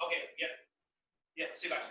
Okay, yeah. Yeah, sit back.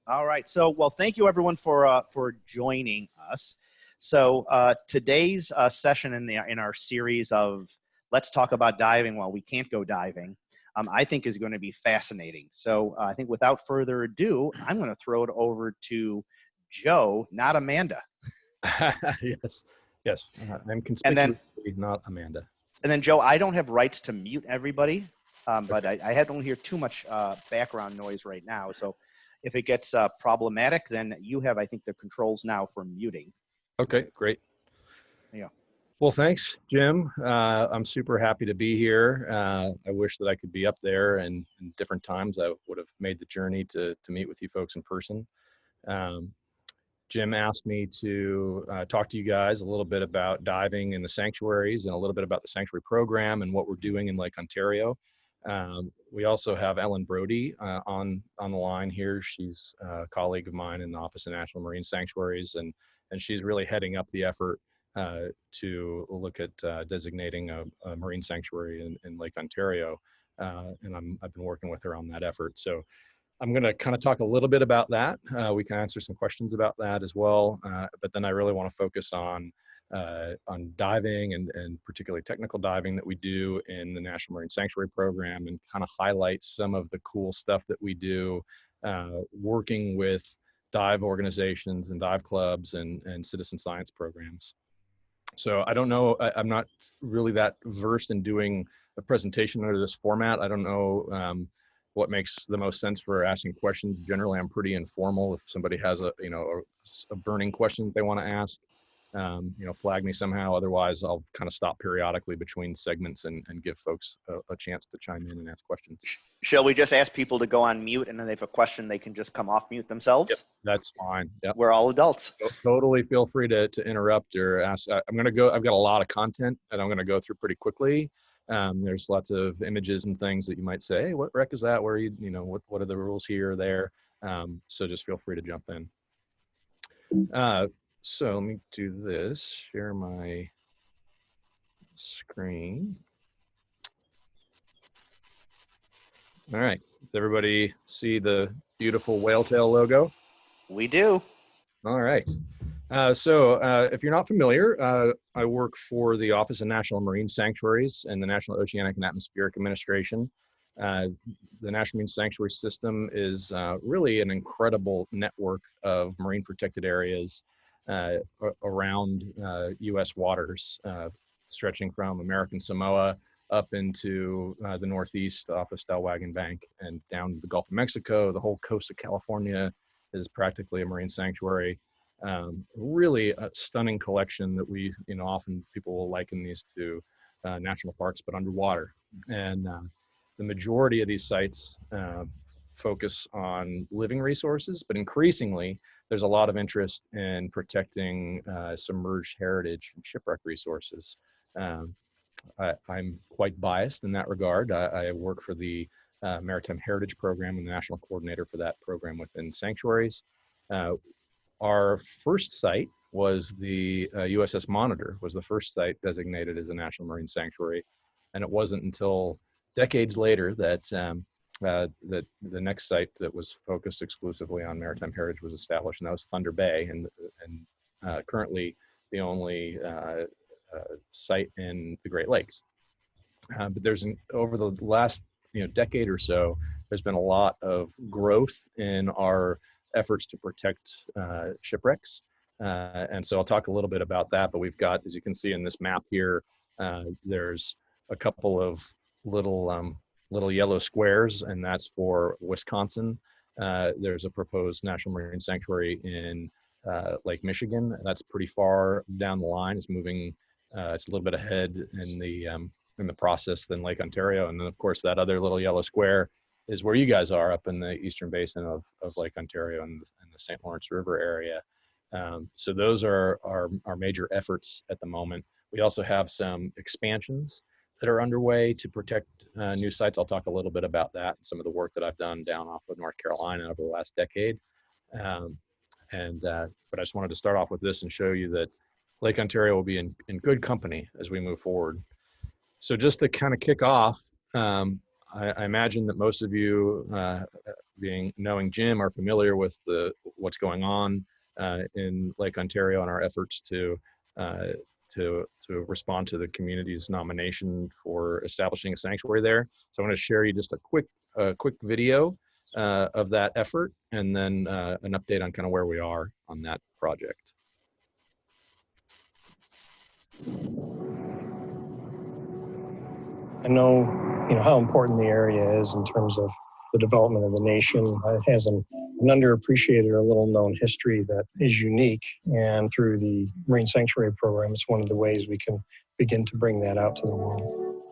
All right. So, well, thank you everyone for joining us. So today's session in our series of Let's Talk About Diving While We Can't Go Diving, I think is going to be fascinating. So I think without further ado, I'm going to throw it over to Joe, not Amanda. Yes. I'm conspicuously not Amanda. And then Joe, I don't have rights to mute everybody, but I don't hear too much background noise right now. So if it gets problematic, then you have, I think, the controls now for muting. Okay, great. Yeah. Well, thanks, Jim. I'm super happy to be here. I wish that I could be up there, and in different times I would have made the journey to meet with you folks in person. Jim asked me to talk to you guys a little bit about diving in the sanctuaries and a little bit about the sanctuary program and what we're doing in Lake Ontario. We also have Ellen Brody on the line here. She's a colleague of mine in the Office of National Marine Sanctuaries, and she's really heading up the effort to look at designating a marine sanctuary in Lake Ontario. And I've been working with her on that effort. So I'm going to kind of talk a little bit about that. We can answer some questions about that as well. But then I really want to focus on diving and particularly technical diving that we do in the National Marine Sanctuary Program, and kind of highlight some of the cool stuff that we do working with dive organizations and dive clubs and citizen science programs. So I don't know, I'm not really that versed in doing a presentation under this format. I don't know what makes the most sense for asking questions. Generally, I'm pretty informal. If somebody has a burning question that they want to ask, flag me somehow. Otherwise, I'll kind of stop periodically between segments and give folks a chance to chime in and ask questions. Shall we just ask people to go on mute, and then if they have a question, they can just come off mute themselves? Yep, that's fine. Yep. We're all adults. Totally feel free to interrupt or ask. I've got a lot of content that I'm going to go through pretty quickly. There's lots of images and things that you might say, hey, what rec is that? Where what are the rules here or there? So just feel free to jump in. So let me do this, share my screen. All right, does everybody see the beautiful whale tail logo? We do. All right. So if you're not familiar, I work for the Office of National Marine Sanctuaries and the National Oceanic and Atmospheric Administration. The National Marine Sanctuary System is really an incredible network of marine protected areas around U.S. waters, stretching from American Samoa up into the Northeast off of Stellwagen Bank and down to the Gulf of Mexico. The whole coast of California is practically a marine sanctuary. Really a stunning collection that we, often people will liken these to national parks, but underwater. And the majority of these sites focus on living resources, but increasingly there's a lot of interest in protecting submerged heritage and shipwreck resources. I'm quite biased in that regard. I work for the Maritime Heritage Program and the national coordinator for that program within sanctuaries. Our first site was the USS Monitor, was the first site designated as a National Marine Sanctuary. And it wasn't until decades later that that the next site that was focused exclusively on maritime heritage was established, and that was Thunder Bay, and currently the only site in the Great Lakes. But over the last decade or so, there's been a lot of growth in our efforts to protect shipwrecks. And so I'll talk a little bit about that, but we've got, as you can see in this map here, there's a couple of little yellow squares, and that's for Wisconsin. There's a proposed National Marine Sanctuary in Lake Michigan. That's pretty far down the line. It's moving, it's a little bit ahead in the process than Lake Ontario. And then of course that other little yellow square is where you guys are, up in the eastern basin of Lake Ontario and the St. Lawrence River area. So those are our major efforts at the moment. We also have some expansions that are underway to protect new sites. I'll talk a little bit about that, some of the work that I've done down off of North Carolina over the last decade. But I just wanted to start off with this and show you that Lake Ontario will be in good company as we move forward. So just to kind of kick off, I imagine that most of you, knowing Jim, are familiar with what's going on in Lake Ontario and our efforts to respond to the community's nomination for establishing a sanctuary there. So I want to share you just a quick video of that effort, and then an update on kind of where we are on that project. I know, how important the area is in terms of the development of the nation. It has an underappreciated or little known history that is unique, and through the Marine Sanctuary Program, it's one of the ways we can begin to bring that out to the world.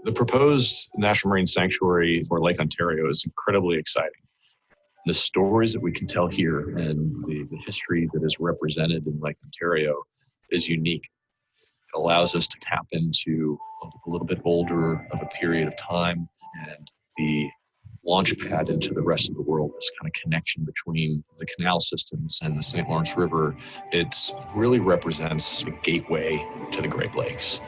The proposed National Marine Sanctuary for Lake Ontario is incredibly exciting. The stories that we can tell here and the history that is represented in Lake Ontario is unique. It allows us to tap into a little bit older of a period of time and the launch pad into the rest of the world, this kind of connection between the canal systems and the St. Lawrence River. It really represents the gateway to the Great Lakes.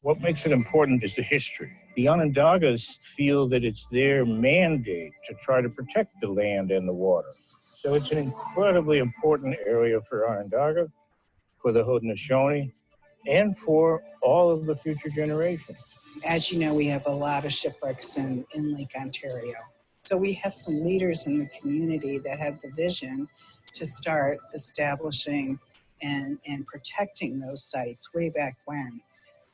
What makes it important is the history. The Onondagas feel that it's their mandate to try to protect the land and the water. So it's an incredibly important area for Onondaga, for the Haudenosaunee, and for all of the future generations. As you know, we have a lot of shipwrecks in Lake Ontario. So we have some leaders in the community that have the vision to start establishing and protecting those sites way back when.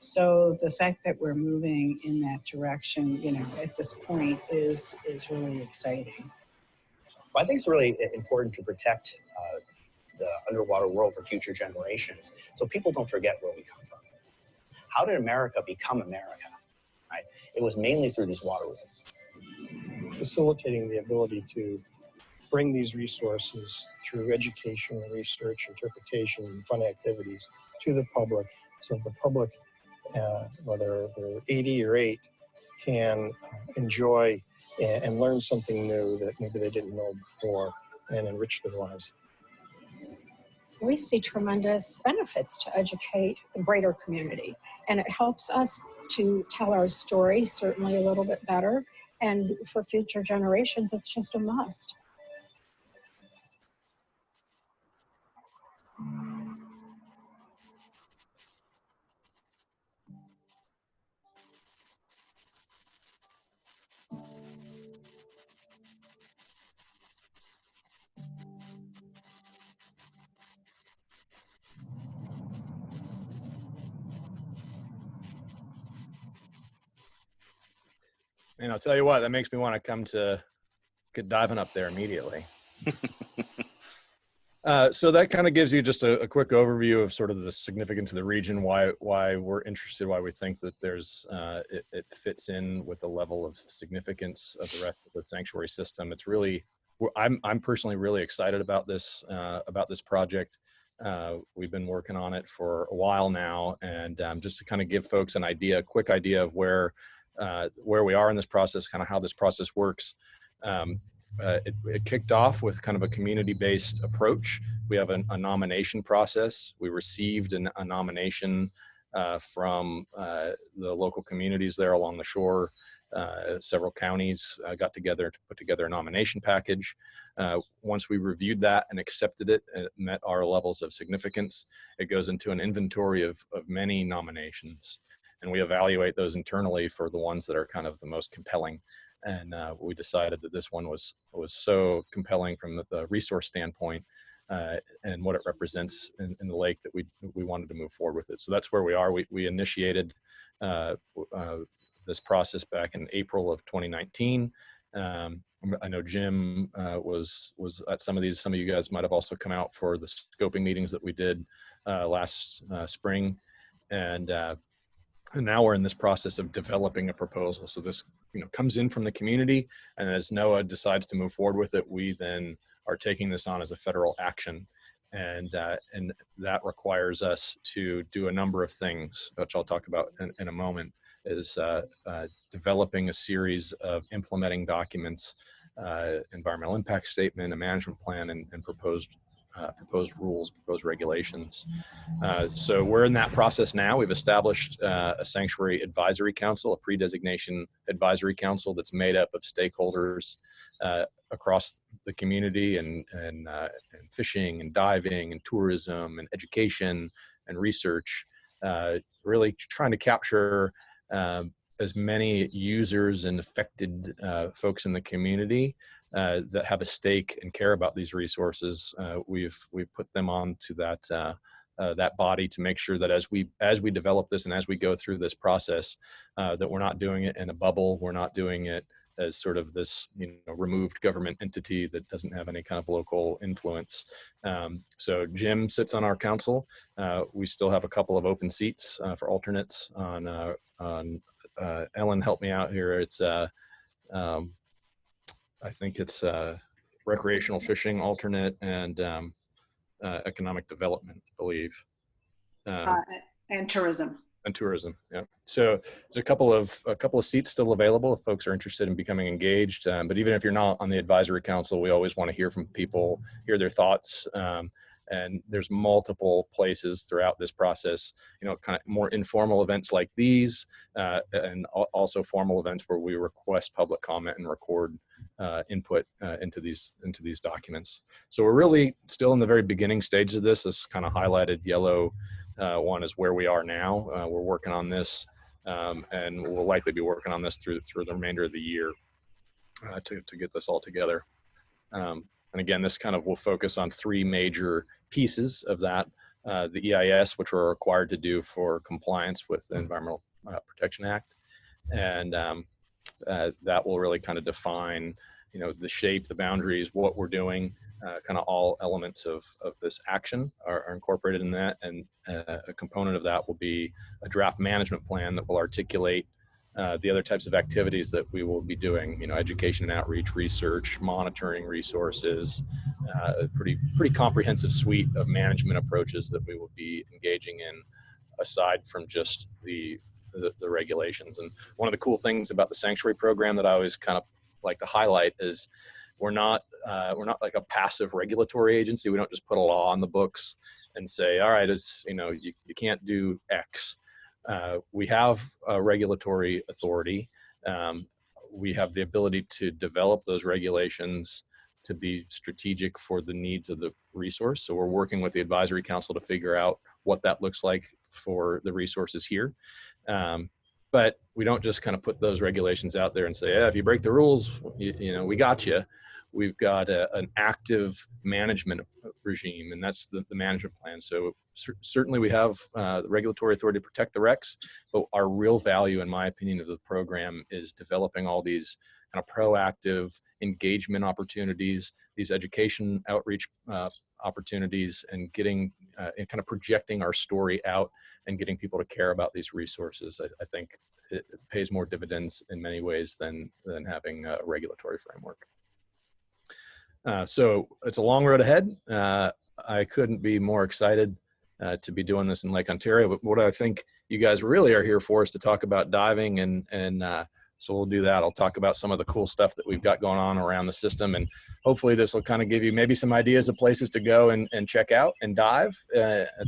So the fact that we're moving in that direction, at this point is really exciting. Well, I think it's really important to protect the underwater world for future generations, so people don't forget where we come from. How did America become America? Right? It was mainly through these waterways. Facilitating the ability to bring these resources through education, research, interpretation, and fun activities to the public, so the public, whether they're 80 or 8, can enjoy and learn something new that maybe they didn't know before and enrich their lives. We see tremendous benefits to educate the greater community, and it helps us to tell our story certainly a little bit better, and for future generations it's just a must. And I'll tell you what, that makes me want to come to get diving up there immediately. So that kind of gives you just a quick overview of sort of the significance of the region, why we're interested, why we think that there's it fits in with the level of significance of the rest of the sanctuary system. It's really, I'm personally really excited about this project. We've been working on it for a while now, and just to kind of give folks a quick idea of where we are in this process, kind of how this process works. It kicked off with kind of a community-based approach. We have a nomination process. We received a nomination from the local communities there along the shore. Several counties got together to put together a nomination package. Once we reviewed that and accepted it, it met our levels of significance. It goes into an inventory of many nominations, and we evaluate those internally for the ones that are kind of the most compelling. And we decided that this one was so compelling from the resource standpoint and what it represents in the lake that we wanted to move forward with it. So that's where we are. We initiated this process back in April of 2019. I know Jim was at some of these. Some of you guys might have also come out for the scoping meetings that we did last spring, and now we're in this process of developing a proposal. So this comes in from the community, and as NOAA decides to move forward with it, we then are taking this on as a federal action, and that requires us to do a number of things, which I'll talk about in a moment. Is developing a series of implementing documents, environmental impact statement, a management plan, and proposed rules, proposed regulations. So we're in that process now. We've established a sanctuary advisory council, a pre-designation advisory council that's made up of stakeholders across the community and fishing and diving and tourism and education and research, really trying to capture as many users and affected folks in the community that have a stake and care about these resources. We've put them on to that body to make sure that as we develop this and as we go through this process, that we're not doing it in a bubble. We're not doing it as sort of this removed government entity that doesn't have any kind of local influence. So Jim sits on our council. We still have a couple of open seats for alternates on Ellen, help me out here. It's I think it's recreational fishing alternate and economic development, I believe. And tourism. And tourism, yeah. So there's a couple of seats still available if folks are interested in becoming engaged. But even if you're not on the advisory council, we always want to hear from people, hear their thoughts. And there's multiple places throughout this process, kind of more informal events like these, and also formal events where we request public comment and record input into these documents. So we're really still in the very beginning stages of this. This kind of highlighted yellow one is where we are now. We're working on this, and we'll likely be working on this through the remainder of the year to get this all together. And again, this kind of will focus on three major pieces of that. The EIS, which we're required to do for compliance with the Environmental Protection Act. And that will really kind of define, the shape, the boundaries, what we're doing, kind of all elements of this action are incorporated in that. And a component of that will be a draft management plan that will articulate the other types of activities that we will be doing, education and outreach, research, monitoring resources, a pretty comprehensive suite of management approaches that we will be engaging in aside from just the regulations. And one of the cool things about the sanctuary program that I always kind of like to highlight is we're not like a passive regulatory agency. We don't just put a law on the books and say, all right, it's, you can't do X. We have a regulatory authority. We have the ability to develop those regulations to be strategic for the needs of the resource. So we're working with the advisory council to figure out what that looks like for the resources here. But we don't just kind of put those regulations out there and say, if you break the rules, we got you. We've got an active management regime, and that's the management plan. So certainly we have the regulatory authority to protect the wrecks, but our real value, in my opinion, of the program is developing all these kind of proactive engagement opportunities, these education outreach opportunities, and getting and kind of projecting our story out and getting people to care about these resources. I think it pays more dividends in many ways than having a regulatory framework. So it's a long road ahead. I couldn't be more excited to be doing this in Lake Ontario, but what I think you guys really are here for is to talk about diving, and so we'll do that. I'll talk about some of the cool stuff that we've got going on around the system, and hopefully this will kind of give you maybe some ideas of places to go and check out and dive.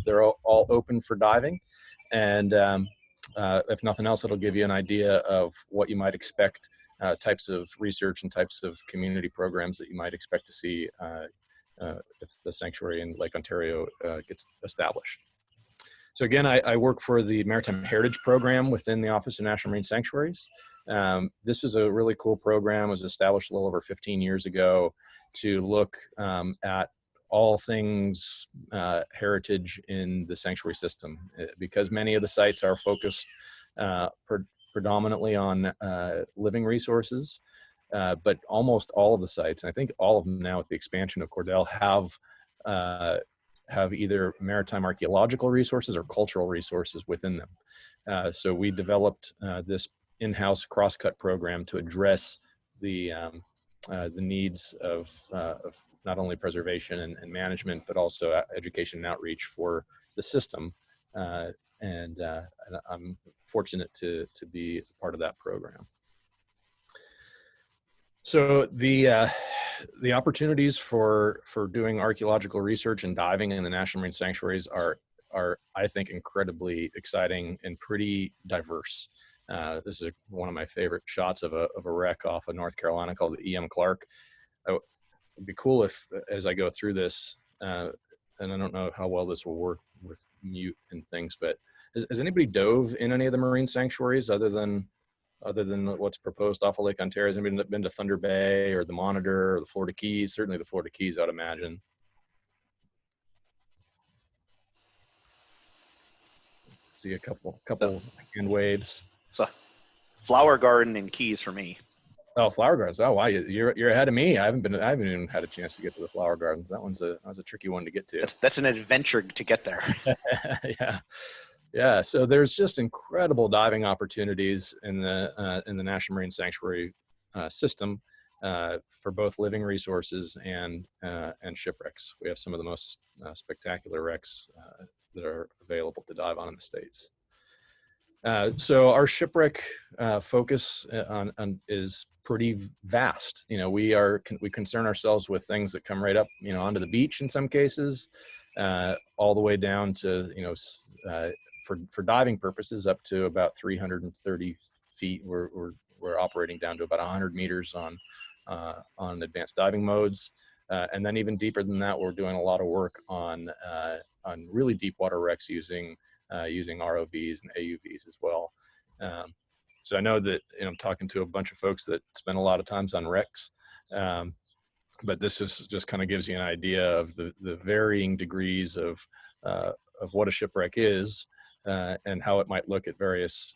They're all open for diving, and if nothing else, it'll give you an idea of what you might expect, types of research and types of community programs that you might expect to see if the sanctuary in Lake Ontario gets established. So again, I work for the Maritime Heritage Program within the Office of National Marine Sanctuaries. This is a really cool program. It was established a little over 15 years ago to look at all things heritage in the sanctuary system, because many of the sites are focused predominantly on living resources, but almost all of the sites, and I think all of them now with the expansion of Cordell, have either maritime archaeological resources or cultural resources within them. So we developed this in-house cross-cut program to address the needs of not only preservation and management, but also education and outreach for the system. And I'm fortunate to be part of that program. So the opportunities for doing archaeological research and diving in the National Marine Sanctuaries are I think incredibly exciting and pretty diverse. This is one of my favorite shots of a wreck off of North Carolina called the E.M. Clark. It'd be cool if, as I go through this, and I don't know how well this will work with mute and things, but has anybody dove in any of the marine sanctuaries other than what's proposed off of Lake Ontario? Has anybody been to Thunder Bay or the Monitor or the Florida Keys? Certainly the Florida Keys, I'd imagine. See a couple hand waves. So, Flower Garden and Keys for me. Oh, Flower Gardens. Oh, wow, you're ahead of me. I haven't even had a chance to get to the Flower Gardens. That was a tricky one to get to. That's an adventure to get there. Yeah. So there's just incredible diving opportunities in the National Marine Sanctuary system for both living resources and shipwrecks. We have some of the most spectacular wrecks that are available to dive on in the States. So our shipwreck focus is pretty vast. You know, we concern ourselves with things that come right up, onto the beach in some cases, all the way down to, for diving purposes up to about 330 feet. We're operating down to about 100 meters on advanced diving modes, and then even deeper than that, we're doing a lot of work on really deep water wrecks using ROVs and AUVs as well. So I know that I'm talking to a bunch of folks that spend a lot of times on wrecks, but this is just kind of gives you an idea of the varying degrees of what a shipwreck is and how it might look at various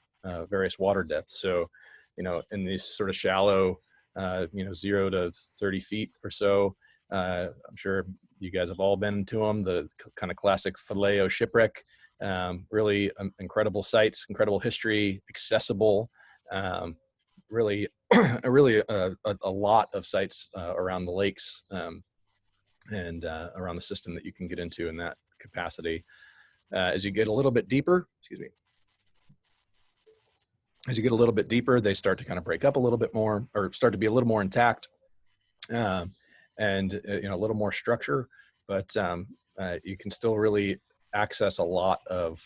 water depths. So, in these sort of shallow, 0 to 30 feet or so, I'm sure you guys have all been to them. The kind of classic Vallejo shipwreck. Really incredible sites, incredible history, accessible, really a lot of sites around the lakes and around the system that you can get into in that capacity. As you get a little bit deeper, they start to kind of break up a little bit more, or start to be a little more intact, and a little more structure, but you can still really access a lot of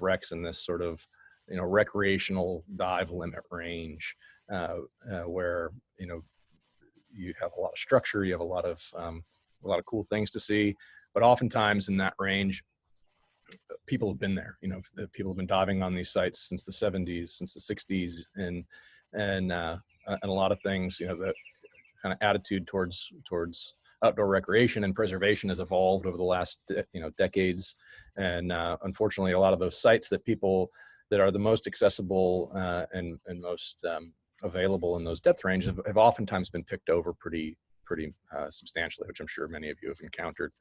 wrecks in this sort of recreational dive limit range, where you have a lot of structure, you have a lot of cool things to see, but oftentimes in that range, people have been there. People have been diving on these sites since the 70s, since the 60s, and a lot of things. The kind of attitude towards outdoor recreation and preservation has evolved over the last decades, and unfortunately, a lot of those sites that are the most accessible and most available in those depth ranges have oftentimes been picked over pretty substantially, which I'm sure many of you have encountered.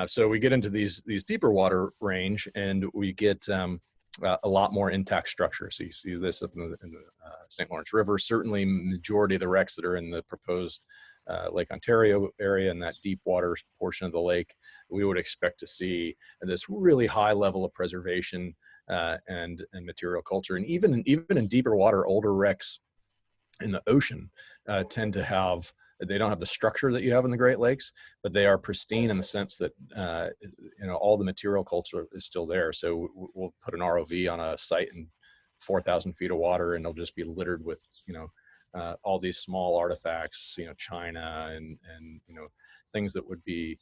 So we get into these deeper water range, and we get a lot more intact structure. So you see this up in the St. Lawrence River. Certainly, majority of the wrecks that are in the proposed Lake Ontario area and that deep water portion of the lake, we would expect to see this really high level of preservation and material culture. And even in deeper water, older wrecks in the ocean tend to have, they don't have the structure that you have in the Great Lakes, but they are pristine in the sense that all the material culture is still there. So we'll put an ROV on a site in 4,000 feet of water, and it'll just be littered with all these small artifacts, china and things that would be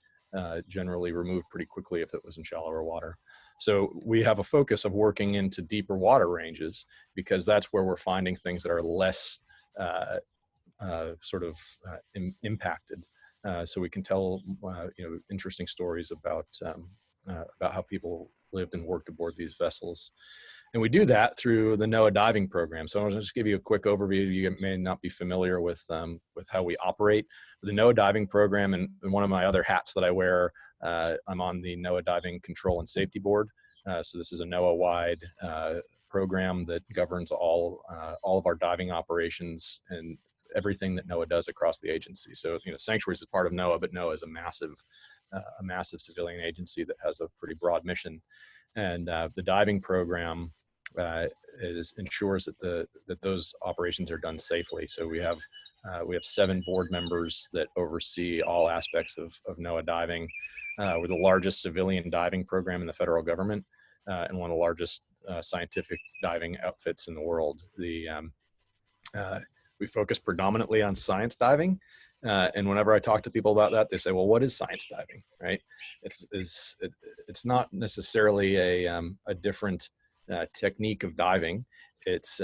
generally removed pretty quickly if it was in shallower water. So we have a focus of working into deeper water ranges because that's where we're finding things that are less impacted. So we can tell interesting stories about how people lived and worked aboard these vessels. And we do that through the NOAA diving program. So I'll just give you a quick overview. You may not be familiar with how we operate. The NOAA diving program, and one of my other hats that I wear, I'm on the NOAA Diving Control and Safety Board. So this is a NOAA-wide program that governs all of our diving operations and everything that NOAA does across the agency. So, Sanctuaries is part of NOAA, but NOAA is a massive civilian agency that has a pretty broad mission. And the diving program ensures that those operations are done safely. So we have 7 board members that oversee all aspects of NOAA diving. We're the largest civilian diving program in the federal government and one of the largest scientific diving outfits in the world. We focus predominantly on science diving. And whenever I talk to people about that, they say, well, what is science diving, right? It's not necessarily a different technique of diving. It's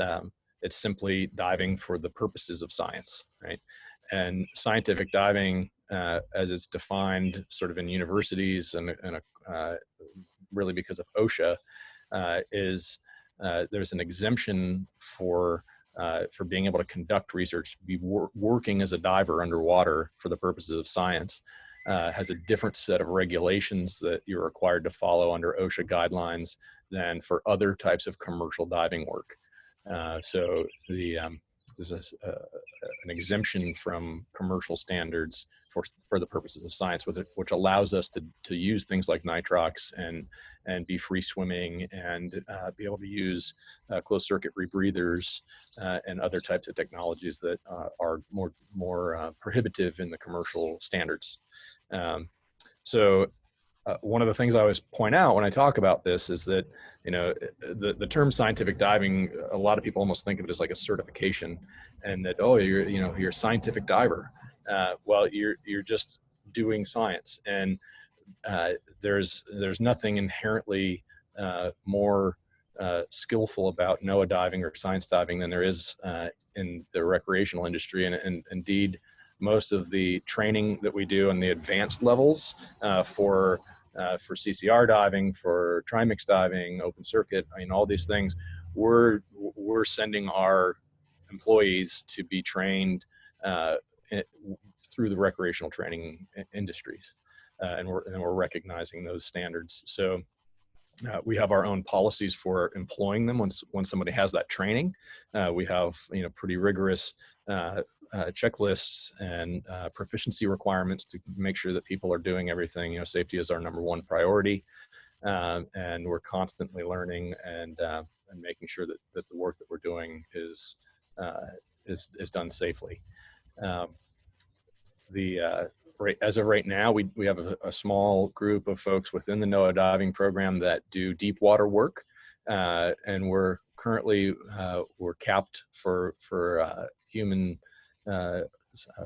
simply diving for the purposes of science, right? And scientific diving, as it's defined sort of in universities and really because of OSHA, there's an exemption for being able to conduct research, be working as a diver underwater for the purposes of science, has a different set of regulations that you're required to follow under OSHA guidelines than for other types of commercial diving work. So there's an exemption from commercial standards for the purposes of science, which allows us to use things like nitrox and be free swimming and be able to use closed circuit rebreathers and other types of technologies that are more prohibitive in the commercial standards. One of the things I always point out when I talk about this is that, the term scientific diving, a lot of people almost think of it as like a certification, and that, oh, you're a scientific diver. Well, you're just doing science, and there's nothing inherently more skillful about NOAA diving or science diving than there is in the recreational industry, and indeed, most of the training that we do and the advanced levels for CCR diving, for trimix diving, open circuit, all these things, we're sending our employees to be trained through the recreational training industries, and we're recognizing those standards. So we have our own policies for employing them once somebody has that training. We have pretty rigorous checklists and proficiency requirements to make sure that people are doing everything. Safety is our #1 priority, and we're constantly learning and making sure that the work that we're doing is done safely. As of right now, we have a small group of folks within the NOAA diving program that do deep water work, and we're currently we're capped for human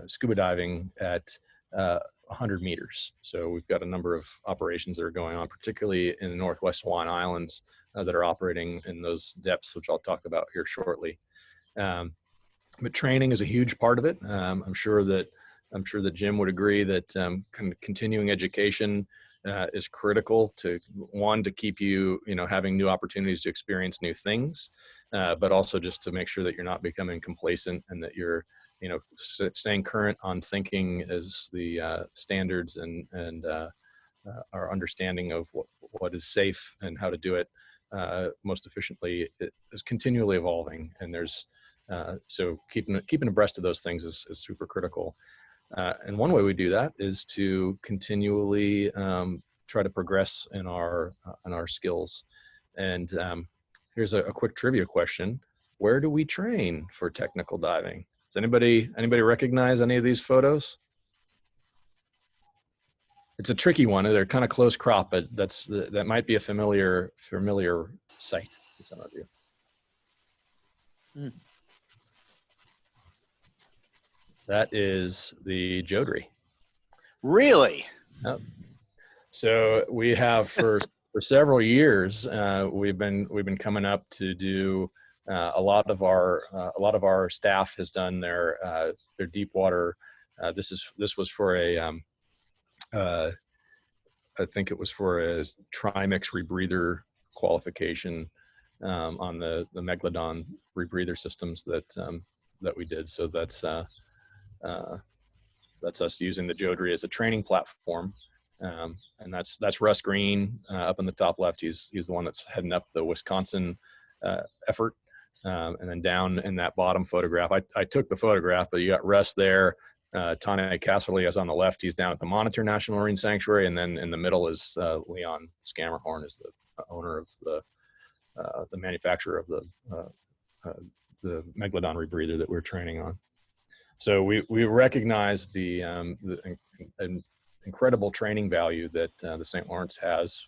scuba diving at 100 meters. So we've got a number of operations that are going on, particularly in the Northwest Hawaiian Islands, that are operating in those depths, which I'll talk about here shortly. But training is a huge part of it. I'm sure that I'm sure that Jim would agree that kind of continuing education is critical to, one, to keep you, having new opportunities to experience new things, but also just to make sure that you're not becoming complacent and that you're, staying current on thinking as the standards and our understanding of what is safe and how to do it most efficiently is continually evolving. And there's so keeping abreast of those things is super critical. And one way we do that is to continually try to progress in our skills. And here's a quick trivia question: where do we train for technical diving? Does anybody recognize any of these photos? It's a tricky one. They're kind of close crop, but that might be a familiar sight to some of you. Hmm. That is the Jodrey. Really? Yep. So we have for several years we've been coming up to do a lot of our staff has done their deep water. This was for a I think it was for a trimix rebreather qualification on the Megalodon rebreather systems that we did. So that's us using the Jodrey as a training platform. And that's Russ Green up in the top left. He's the one that's heading up the Wisconsin effort. And then down in that bottom photograph, I took the photograph, but you got Russ there. Tane Casserly is on the left. He's down at the Monitor National Marine Sanctuary. And then in the middle is Leon Scammerhorn, is the owner of the manufacturer of the Megalodon rebreather that we're training on. So we recognize the incredible training value that the St. Lawrence has.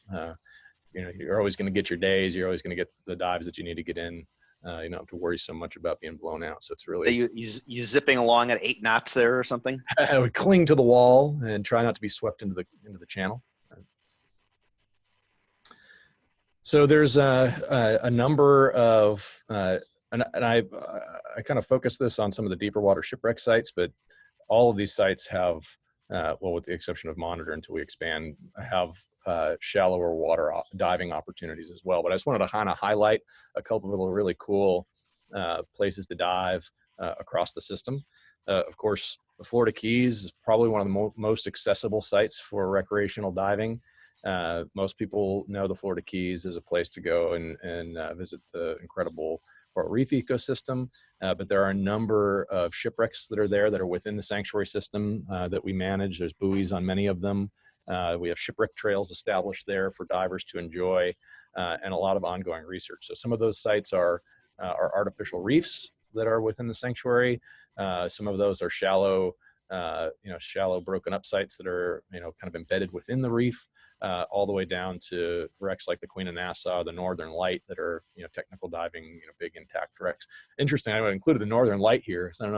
You're always going to get your days. You're always going to get the dives that you need to get in. You don't have to worry so much about being blown out. So it's really you zipping along at 8 knots there or something. I would cling to the wall and try not to be swept into the channel. So there's a number of and I kind of focus this on some of the deeper water shipwreck sites, but all of these sites have, well, with the exception of Monitor until we expand, have shallower water diving opportunities as well. But I just wanted to kind of highlight a couple of really cool places to dive across the system. Of course, the Florida Keys is probably one of the most accessible sites for recreational diving. Most people know the Florida Keys as a place to go and visit the incredible coral reef ecosystem, but there are a number of shipwrecks that are there that are within the sanctuary system that we manage. There's buoys on many of them. We have shipwreck trails established there for divers to enjoy, and a lot of ongoing research. So some of those sites are artificial reefs that are within the sanctuary. Some of those are shallow broken up sites that are kind of embedded within the reef, all the way down to wrecks like the Queen of Nassau, the Northern Light, that are technical diving, big intact wrecks. Interesting, I included the Northern Light here. So I don't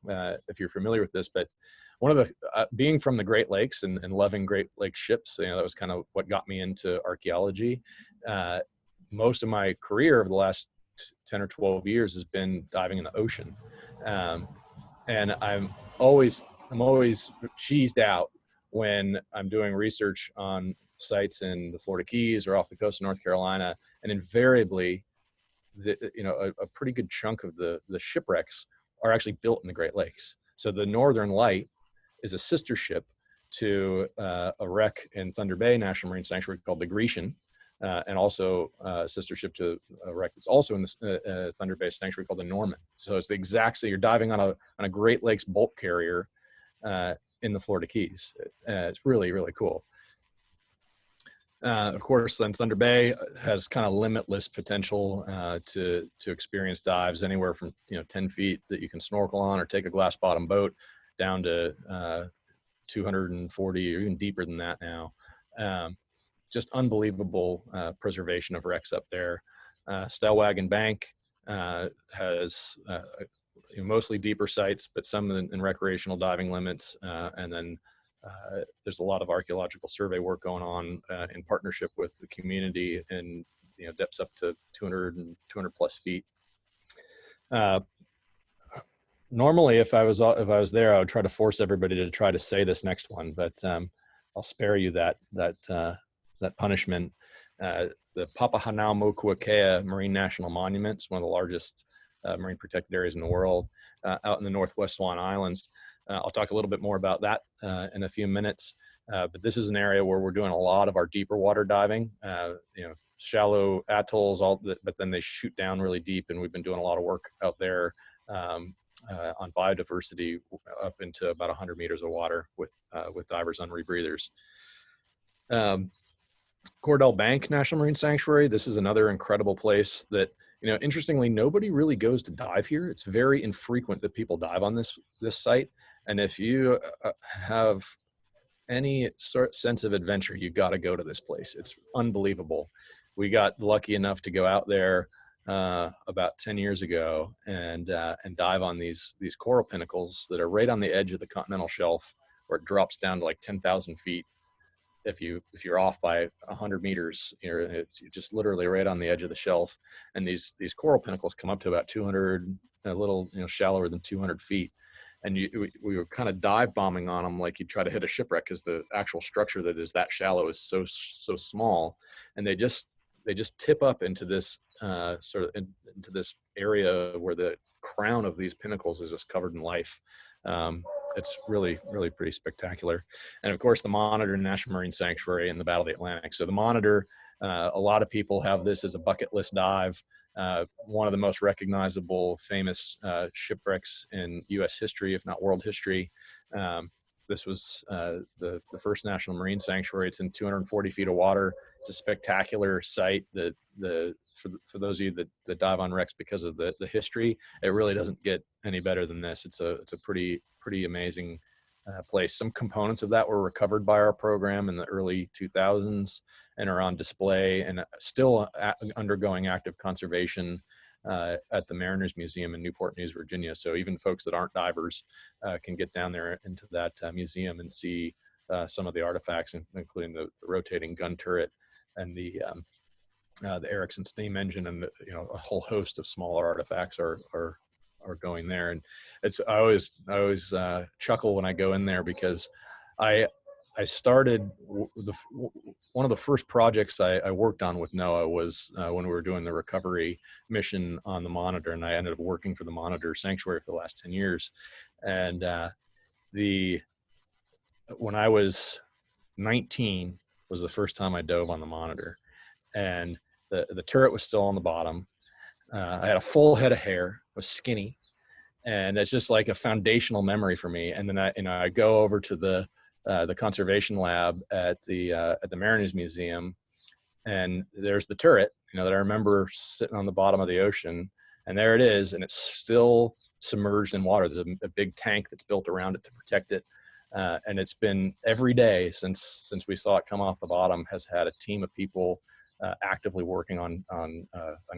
know if you're familiar with this, but one of the being from the Great Lakes and loving Great Lakes ships, that was kind of what got me into archaeology. Most of my career over the last 10 or 12 years has been diving in the ocean. And I'm always cheesed out when I'm doing research on sites in the Florida Keys or off the coast of North Carolina, and invariably, a pretty good chunk of the shipwrecks are actually built in the Great Lakes. So the Northern Light is a sister ship to a wreck in Thunder Bay National Marine Sanctuary called the Grecian, and also a sister ship to a wreck that's also in the Thunder Bay Sanctuary called the Norman. So it's the exact same. You're diving on a Great Lakes bulk carrier in the Florida Keys. It's really, really cool. Of course, then Thunder Bay has kind of limitless potential to experience dives anywhere from 10 feet that you can snorkel on or take a glass bottom boat down to 240 or even deeper than that now. Just unbelievable preservation of wrecks up there. Stellwagen Bank has mostly deeper sites, but some in recreational diving limits. And then there's a lot of archaeological survey work going on in partnership with the community in depths up to 200 plus feet. Normally, if I was there, I would try to force everybody to try to say this next one, but I'll spare you that punishment. The Papahanaumokuakea Marine National Monument is one of the largest marine protected areas in the world, out in the Northwest Swan Islands. I'll talk a little bit more about that in a few minutes. But this is an area where we're doing a lot of our deeper water diving. Shallow atolls, but then they shoot down really deep, and we've been doing a lot of work out there on biodiversity up into about 100 meters of water with divers on rebreathers. Cordell Bank National Marine Sanctuary. This is another incredible place that, interestingly, nobody really goes to dive here. It's very infrequent that people dive on this site. And if you have any sense of adventure, you got to go to this place. It's unbelievable. We got lucky enough to go out there about 10 years ago and dive on these coral pinnacles that are right on the edge of the continental shelf, where it drops down to like 10,000 feet. If you're off by 100 meters, it's just literally right on the edge of the shelf. And these coral pinnacles come up to about 200, a little shallower than 200 feet. And we were kind of dive bombing on them like you'd try to hit a shipwreck, because the actual structure that is that shallow is so small, and they just tip up into this into this area where the crown of these pinnacles is just covered in life. It's really, really pretty spectacular. And of course, the Monitor National Marine Sanctuary in the Battle of the Atlantic. So the Monitor, a lot of people have this as a bucket list dive. One of the most recognizable, famous shipwrecks in U.S. history, if not world history. This was the first National Marine Sanctuary. It's in 240 feet of water. It's a spectacular site. For those of you that dive on wrecks because of the history, it really doesn't get any better than this. It's a pretty amazing place. Some components of that were recovered by our program in the early 2000s and are on display and still undergoing active conservation at the Mariners Museum in Newport News, Virginia. So even folks that aren't divers can get down there into that museum and see some of the artifacts, including the rotating gun turret and the Erickson steam engine, and a whole host of smaller artifacts are going there. And I always chuckle when I go in there, because I started one of the first projects I worked on with NOAA was when we were doing the recovery mission on the Monitor, and I ended up working for the Monitor Sanctuary for the last 10 years. And when I was 19 was the first time I dove on the Monitor, and the turret was still on the bottom. I had a full head of hair, was skinny, and it's just like a foundational memory for me. And then I go over to the conservation lab at the Mariners Museum, and there's the turret, that I remember sitting on the bottom of the ocean, and there it is, and it's still submerged in water. There's a big tank that's built around it to protect it, and it's been every day since we saw it come off the bottom has had a team of people actively working on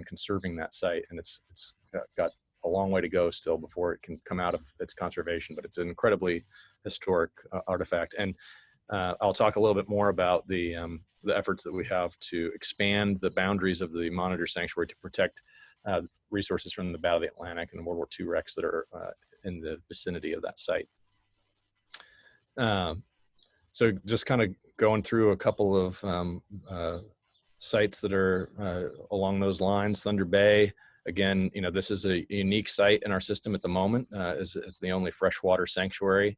conserving that site, and it's got a long way to go still before it can come out of its conservation, but it's an incredibly historic artifact. And I'll talk a little bit more about the efforts that we have to expand the boundaries of the Monitor Sanctuary to protect resources from the Battle of the Atlantic and World War II wrecks that are in the vicinity of that site. So just kind of going through a couple of sites that are along those lines. Thunder Bay, again, this is a unique site in our system at the moment. It's the only freshwater sanctuary.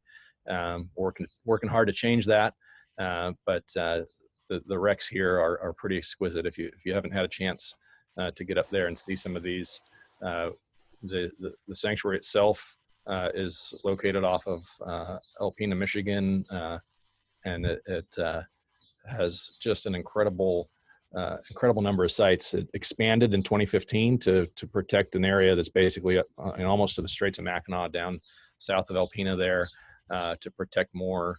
Working hard to change that, but the wrecks here are pretty exquisite. If you haven't had a chance to get up there and see some of these, the sanctuary itself is located off of Alpena, Michigan, and it has just an incredible number of sites. It expanded in 2015 to protect an area that's basically almost to the Straits of Mackinac down south of Alpena there, to protect more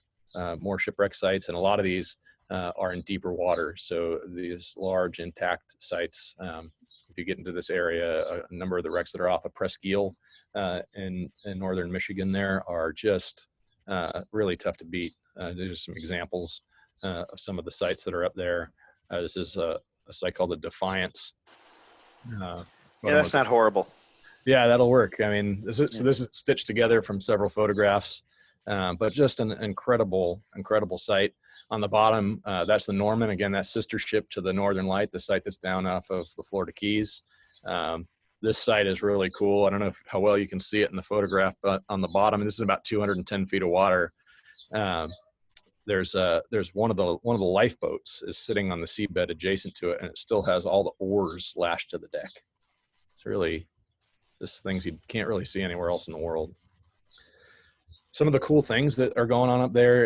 shipwreck sites. And a lot of these are in deeper water. So these large intact sites, if you get into this area, a number of the wrecks that are off of Presqu'Île in northern Michigan there are just really tough to beat. There's some examples of some of the sites that are up there. This is a site called the Defiance. Yeah, that's not horrible. Yeah, that'll work. I mean, this is stitched together from several photographs, but just an incredible site. On the bottom, that's the Norman. Again, that sister ship to the Northern Light, the site that's down off of the Florida Keys. This site is really cool. I don't know how well you can see it in the photograph, but on the bottom, this is about 210 feet of water. There's one of the lifeboats is sitting on the seabed adjacent to it, and it still has all the oars lashed to the deck. It's really just things you can't really see anywhere else in the world. Some of the cool things that are going on up there,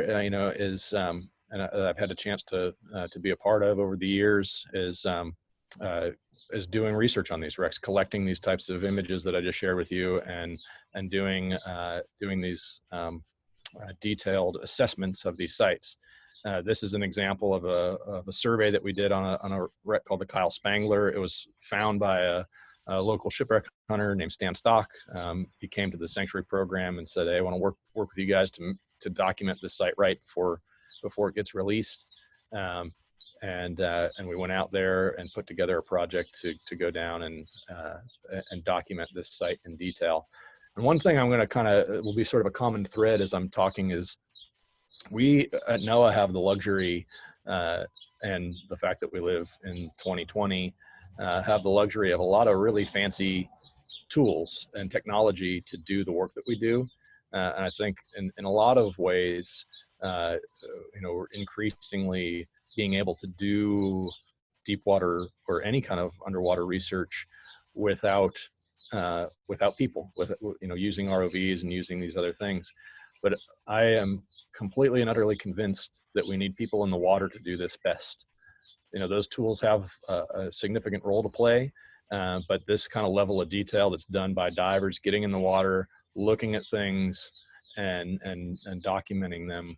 is and I've had a chance to be a part of over the years is doing research on these wrecks, collecting these types of images that I just shared with you, and doing these detailed assessments of these sites. This is an example of a survey that we did on a wreck called the Kyle Spangler. It was found by a local shipwreck hunter named Stan Stock. He came to the sanctuary program and said, "Hey, I want to work with you guys to document this site right before it gets released." And we went out there and put together a project to go down and document this site in detail. And one thing I'm going to will be sort of a common thread as I'm talking is we at NOAA have the luxury and the fact that we live in 2020 have the luxury of a lot of really fancy tools and technology to do the work that we do. And I think in a lot of ways, we're increasingly being able to do deep water or any kind of underwater research without people, using ROVs and using these other things. But I am completely and utterly convinced that we need people in the water to do this best. Those tools have a significant role to play, but this kind of level of detail that's done by divers getting in the water, looking at things and documenting them,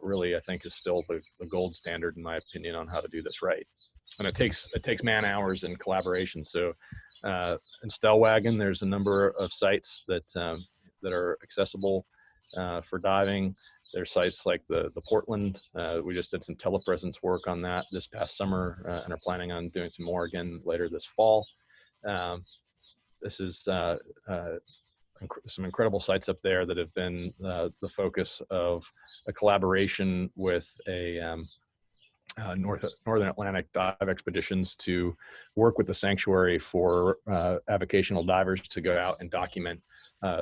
really, I think is still the gold standard, in my opinion, on how to do this right. And it takes man hours and collaboration. So in Stellwagen, there's a number of sites that are accessible for diving. There's sites like the Portland. We just did some telepresence work on that this past summer and are planning on doing some more again later this fall. This is some incredible sites up there that have been the focus of a collaboration with a Northern Atlantic dive expeditions to work with the sanctuary for avocational divers to go out and document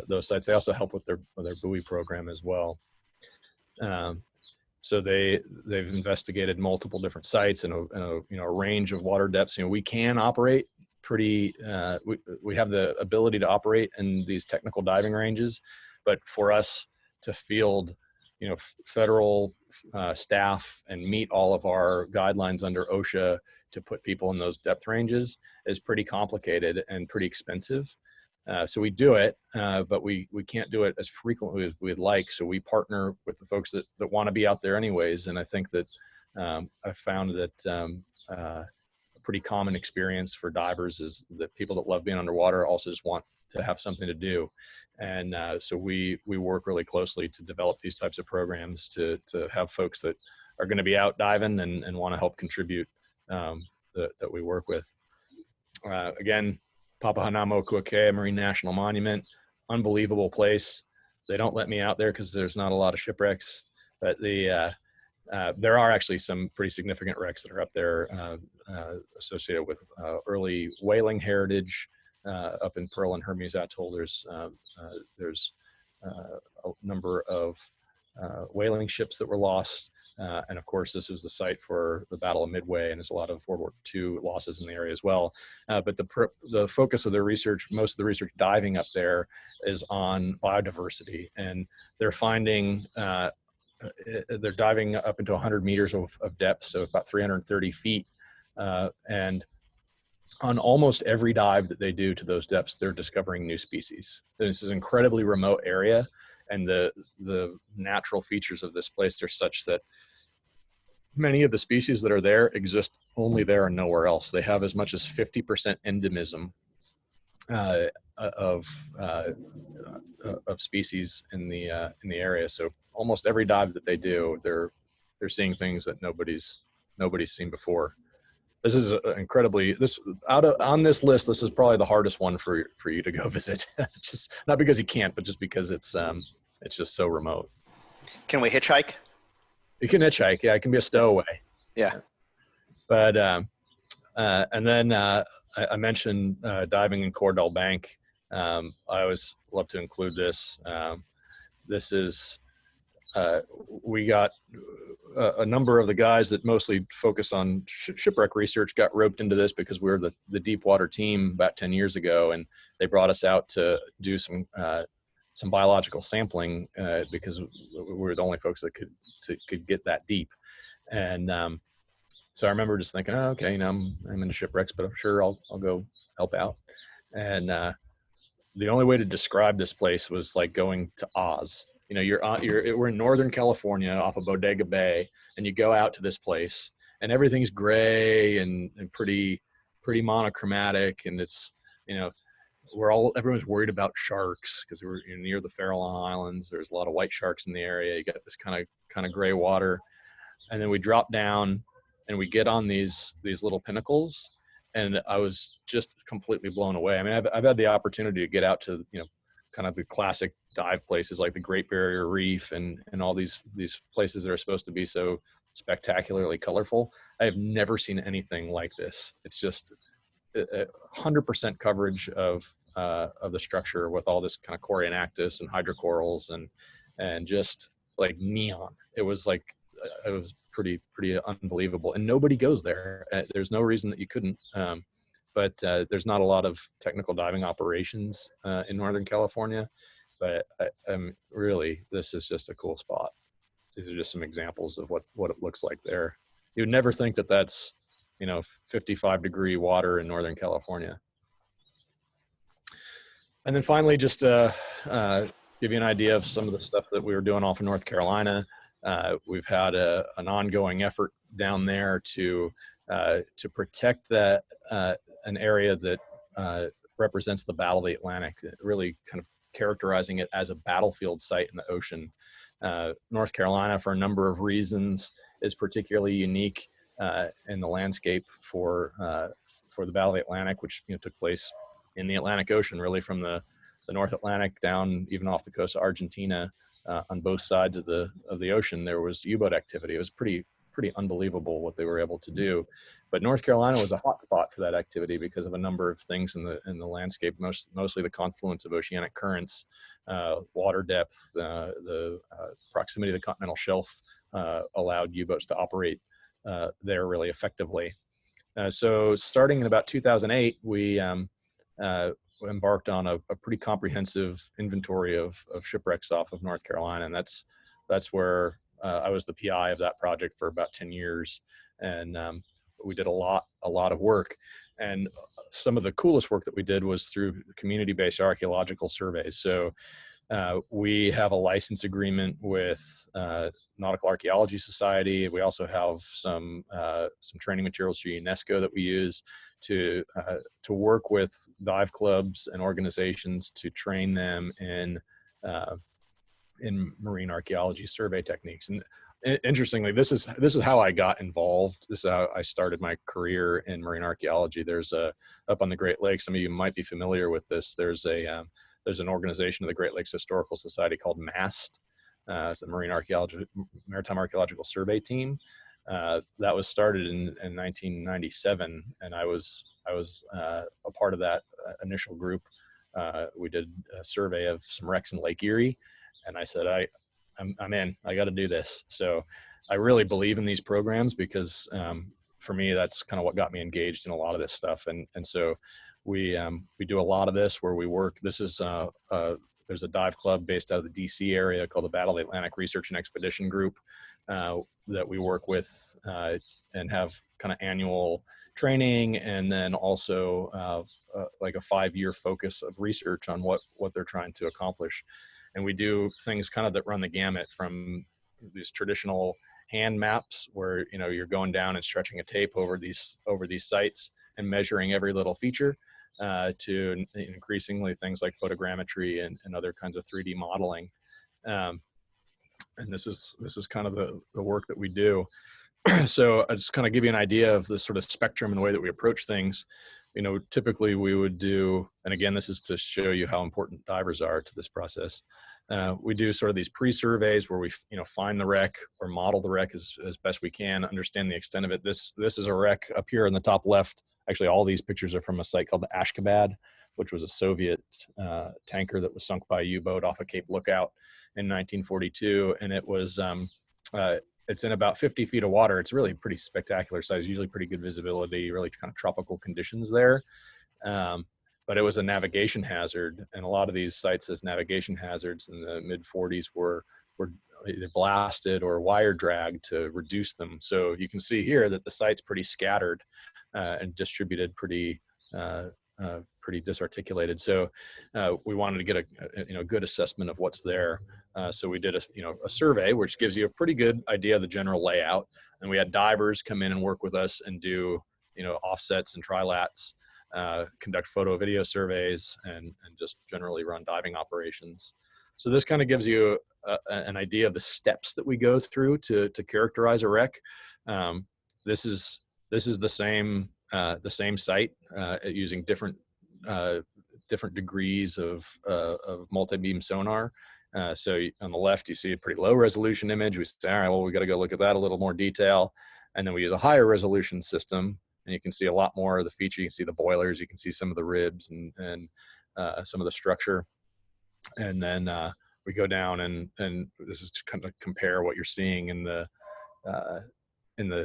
those sites. They also help with their buoy program as well. So they've investigated multiple different sites and a range of water depths. We can operate pretty. We have the ability to operate in these technical diving ranges, but for us to field federal staff and meet all of our guidelines under OSHA to put people in those depth ranges is pretty complicated and pretty expensive. So we do it, but we can't do it as frequently as we'd like. So we partner with the folks that want to be out there anyways. And I think that I've found that a pretty common experience for divers is that people that love being underwater also just want to have something to do. And so we work really closely to develop these types of programs to have folks that are going to be out diving and want to help contribute that we work with. Again, Papahanaumokuakea Marine National Monument, unbelievable place. They don't let me out there because there's not a lot of shipwrecks, but there are actually some pretty significant wrecks that are up there associated with early whaling heritage. Up in Pearl and Hermes Atoll, there's a number of whaling ships that were lost. And of course, this was the site for the Battle of Midway, and there's a lot of World War II losses in the area as well. But the focus of their research, most of the research diving up there is on biodiversity. And they're finding, they're diving up into 100 meters of depth, so about 330 feet. And on almost every dive that they do to those depths, they're discovering new species. This is an incredibly remote area, and the natural features of this place are such that many of the species that are there exist only there and nowhere else. They have as much as 50% endemism of species in the area. So almost every dive that they do, they're seeing things that nobody's seen before. This is incredibly, on this list, this is probably the hardest one for you to go visit. Just not because you can't, but just because it's just so remote. Can we hitchhike? You can hitchhike. Yeah, it can be a stowaway. Yeah. But and then I mentioned diving in Cordell Bank. I always love to include this. This is we got a number of the guys that mostly focus on shipwreck research got roped into this because we were the deep water team about 10 years ago, and they brought us out to do some biological sampling because we were the only folks that could get that deep. And so I remember just thinking, oh, okay, I'm into shipwrecks, but I'm sure I'll go help out. And the only way to describe this place was like going to Oz. We're in Northern California off of Bodega Bay, and you go out to this place, and everything's gray and pretty monochromatic, and it's everyone's worried about sharks because we're near the Farallon Islands. There's a lot of white sharks in the area. You got this kind of gray water, and then we drop down and we get on these little pinnacles, and I was just completely blown away. I mean, I've had the opportunity to get out to kind of the classic dive places like the Great Barrier Reef and all these places that are supposed to be so spectacularly colorful. I have never seen anything like this. It's just 100% coverage of the structure with all this kind of Coriolanactis and hydrocorals and just like neon. It was pretty unbelievable, and nobody goes there. There's no reason that you couldn't. But there's not a lot of technical diving operations in Northern California. But really, this is just a cool spot. These are just some examples of what it looks like there. You'd never think that that's 55-degree water in Northern California. And then finally, just give you an idea of some of the stuff that we were doing off in North Carolina. We've had an ongoing effort down there to protect that an area that represents the Battle of the Atlantic, really kind of characterizing it as a battlefield site in the ocean. North Carolina, for a number of reasons, is particularly unique in the landscape for the Battle of the Atlantic, which took place in the Atlantic Ocean, really from the North Atlantic down even off the coast of Argentina. On both sides of the ocean, there was U-boat activity. It was pretty unbelievable what they were able to do. But North Carolina was a hot spot for that activity because of a number of things in the landscape, mostly the confluence of oceanic currents, water depth, the proximity to the continental shelf allowed U-boats to operate there really effectively. So starting in about 2008, we embarked on a pretty comprehensive inventory of shipwrecks off of North Carolina, and that's where I was the PI of that project for about 10 years, and we did a lot of work. And some of the coolest work that we did was through community-based archaeological surveys. So we have a license agreement with Nautical Archaeology Society. We also have some training materials through UNESCO that we use to work with dive clubs and organizations to train them in marine archaeology survey techniques. And interestingly, this is how I got involved. This is how I started my career in marine archaeology. There's up on the Great Lakes, some of you might be familiar with this. There's an organization of the Great Lakes Historical Society called MAST. It's the Maritime Archaeological Survey Team. That was started in 1997, and I was a part of that initial group. We did a survey of some wrecks in Lake Erie, and I said, I'm in. I got to do this. So I really believe in these programs because for me, that's kind of what got me engaged in a lot of this stuff. And so we do a lot of this where we work. This is there's a dive club based out of the DC area called the Battle of the Atlantic Research and Expedition Group that we work with and have kind of annual training, and then also like a 5-year focus of research on what they're trying to accomplish. And we do things kind of that run the gamut from these traditional hand maps where you're going down and stretching a tape over these sites and measuring every little feature to increasingly things like photogrammetry and other kinds of 3D modeling. And this is kind of the work that we do. So I just kind of give you an idea of the sort of spectrum and the way that we approach things. Typically we would do, and again, this is to show you how important divers are to this process. We do sort of these pre-surveys where we, find the wreck or model the wreck as best we can, understand the extent of it. This is a wreck up here in the top left. Actually, all these pictures are from a site called the Ashgabat, which was a Soviet tanker that was sunk by a U-boat off of Cape Lookout in 1942. And it was, it's in about 50 feet of water. It's really pretty spectacular size, usually pretty good visibility, really kind of tropical conditions there. But it was a navigation hazard, and a lot of these sites as navigation hazards in the mid 40s were either blasted or wire dragged to reduce them. So you can see here that the site's pretty scattered and distributed pretty disarticulated. So we wanted to get a good assessment of what's there. So we did a survey, which gives you a pretty good idea of the general layout. And we had divers come in and work with us and do offsets and trilats, conduct photo video surveys, and just generally run diving operations. So this kind of gives you an idea of the steps that we go through to characterize a wreck. This is the same site using different degrees of multi-beam sonar. So on the left, you see a pretty low resolution image. We say, all right, well, we got to go look at that a little more detail. And then we use a higher resolution system, and you can see a lot more of the feature. You can see the boilers, you can see some of the ribs and some of the structure. And then we go down and this is to kind of compare what you're seeing in the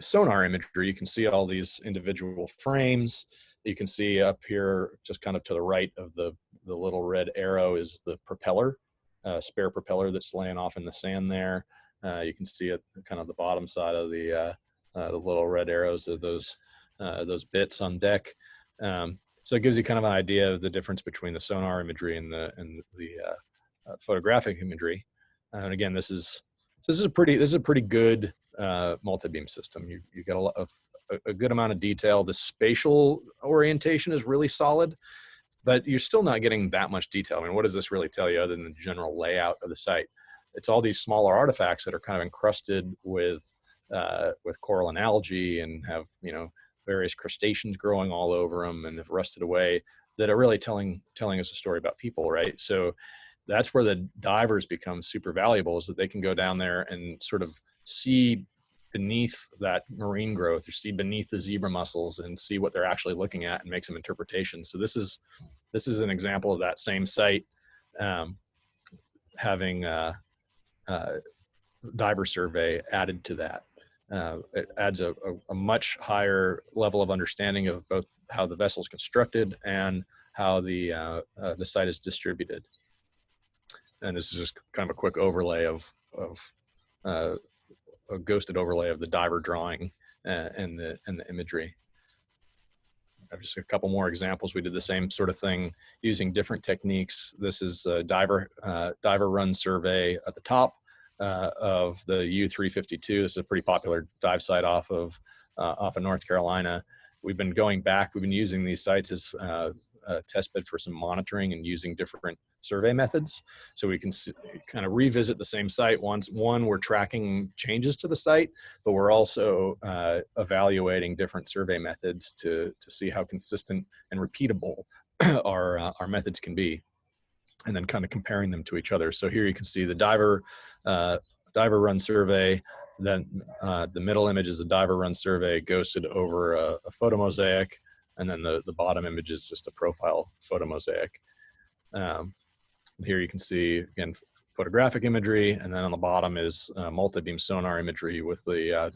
sonar imagery. You can see all these individual frames. You can see up here, just kind of to the right of the little red arrow, is the propeller, spare propeller that's laying off in the sand there. You can see it kind of the bottom side of the little red arrows of those bits on deck. So it gives you kind of an idea of the difference between the sonar imagery and the photographic imagery. And again, this is a pretty good multi-beam system. You get a good amount of detail. The spatial orientation is really solid, but you're still not getting that much detail. I mean, what does this really tell you other than the general layout of the site? It's all these smaller artifacts that are kind of encrusted with coral and algae, and have various crustaceans growing all over them and have rusted away, that are really telling us a story about people, right? So that's where the divers become super valuable, is that they can go down there and sort of see beneath that marine growth, or see beneath the zebra mussels and see what they're actually looking at and make some interpretations. So this is an example of that same site having diver survey added to that. It adds a much higher level of understanding of both how the vessel is constructed and how the site is distributed. And this is just kind of a quick overlay of a ghosted overlay of the diver drawing and the imagery. I have just a couple more examples. We did the same sort of thing using different techniques. This is a diver run survey at the top of the U-352. This is a pretty popular dive site off of North Carolina. We've been going back. We've been using these sites as a test bed for some monitoring and using different survey methods. So we can kind of revisit the same site once. One, we're tracking changes to the site, but we're also evaluating different survey methods to see how consistent and repeatable our methods can be, and then kind of comparing them to each other. So here you can see the diver run survey. Then the middle image is a diver run survey ghosted over a photo mosaic. And then the bottom image is just a profile photo mosaic. Here you can see, again, photographic imagery, and then on the bottom is multi-beam sonar imagery with the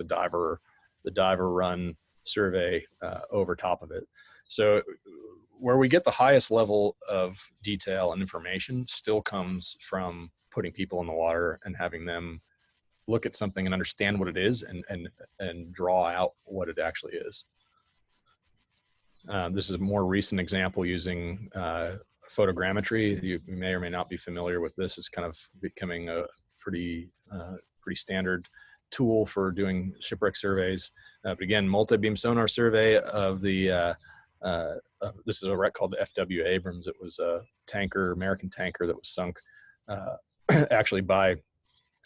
diver run survey over top of it. So where we get the highest level of detail and information still comes from putting people in the water and having them look at something and understand what it is and draw out what it actually is. This is a more recent example using photogrammetry. You may or may not be familiar with this. It's kind of becoming a pretty standard tool for doing shipwreck surveys. But again, multi-beam sonar survey of the, this is a wreck called the FW Abrams. It was a tanker, American tanker that was sunk actually by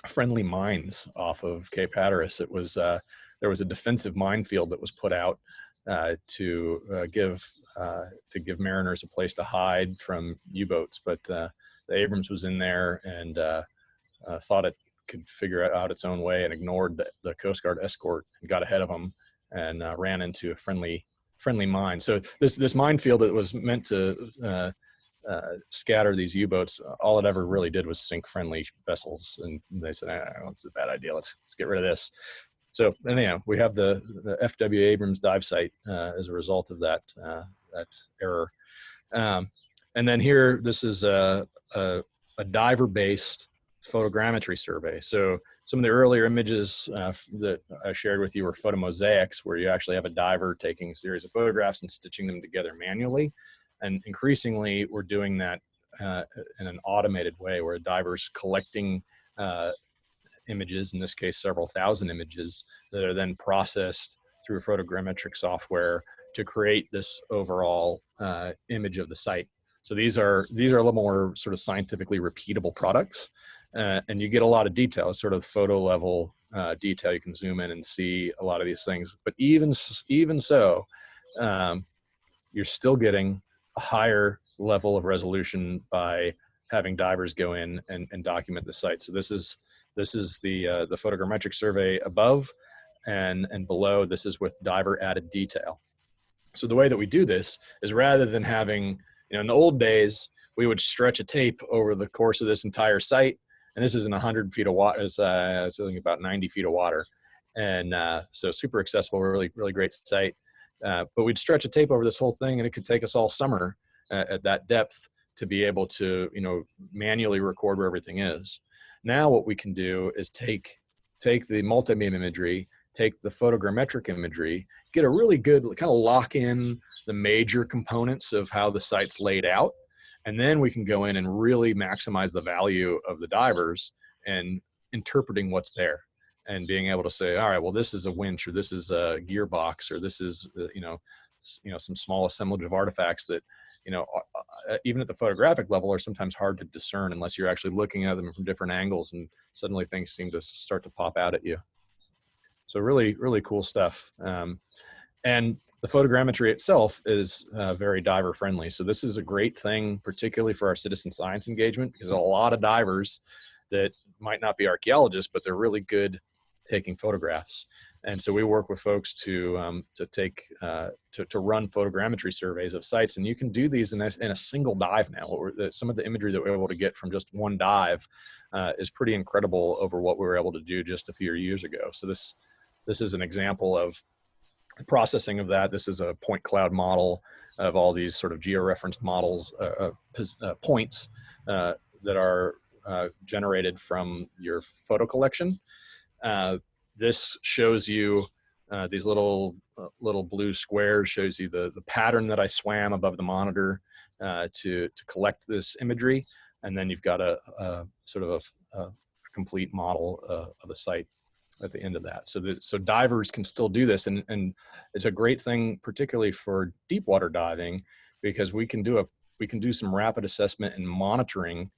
friendly mines off of Cape Hatteras. It was there was a defensive minefield that was put out to give mariners a place to hide from U-boats. But the Abrams was in there and thought it could figure it out its own way and ignored the Coast Guard escort and got ahead of them and ran into a friendly mine. So this minefield that was meant to scatter these U-boats, all it ever really did was sink friendly vessels. And they said, it's a bad idea. Let's get rid of this. So anyhow, we have the F.W. Abrams dive site as a result of that error. And then here, this is a diver-based photogrammetry survey. So some of the earlier images that I shared with you were photomosaics, where you actually have a diver taking a series of photographs and stitching them together manually. And increasingly, we're doing that in an automated way, where a diver's collecting images, in this case, several thousand images, that are then processed through photogrammetric software to create this overall image of the site. So these are a little more sort of scientifically repeatable products, and you get a lot of detail, sort of photo level detail. You can zoom in and see a lot of these things. But even so, you're still getting a higher level of resolution by having divers go in and document the site. So this is the photogrammetric survey above, and below this is with diver added detail. So the way that we do this is, rather than having, in the old days, we would stretch a tape over the course of this entire site, and this isn't 100 feet of water, it's about 90 feet of water, and so super accessible, really, really great site. But we'd stretch a tape over this whole thing, and it could take us all summer at that depth to be able to, manually record where everything is. Now what we can do is take the multi-beam imagery, take the photogrammetric imagery, get a really good, kind of lock in the major components of how the site's laid out, and then we can go in and really maximize the value of the divers and interpreting what's there, and being able to say, all right, well, this is a winch, or this is a gearbox, or this is some small assemblage of artifacts that even at the photographic level are sometimes hard to discern unless you're actually looking at them from different angles, and suddenly things seem to start to pop out at you. So really, really cool stuff. And the photogrammetry itself is very diver friendly. So this is a great thing, particularly for our citizen science engagement, because a lot of divers that might not be archaeologists, but they're really good taking photographs. And so we work with folks to run photogrammetry surveys of sites, and you can do these in a single dive now. Some of the imagery that we're able to get from just one dive is pretty incredible over what we were able to do just a few years ago. So this is an example of processing of that. This is a point cloud model of all these sort of georeferenced models, points that are generated from your photo collection. This shows you these little blue squares, shows you the pattern that I swam above the monitor to collect this imagery, and then you've got a sort of a complete model of the site at the end of that. So divers can still do this, and it's a great thing, particularly for deep water diving, because we can do some rapid assessment and monitoring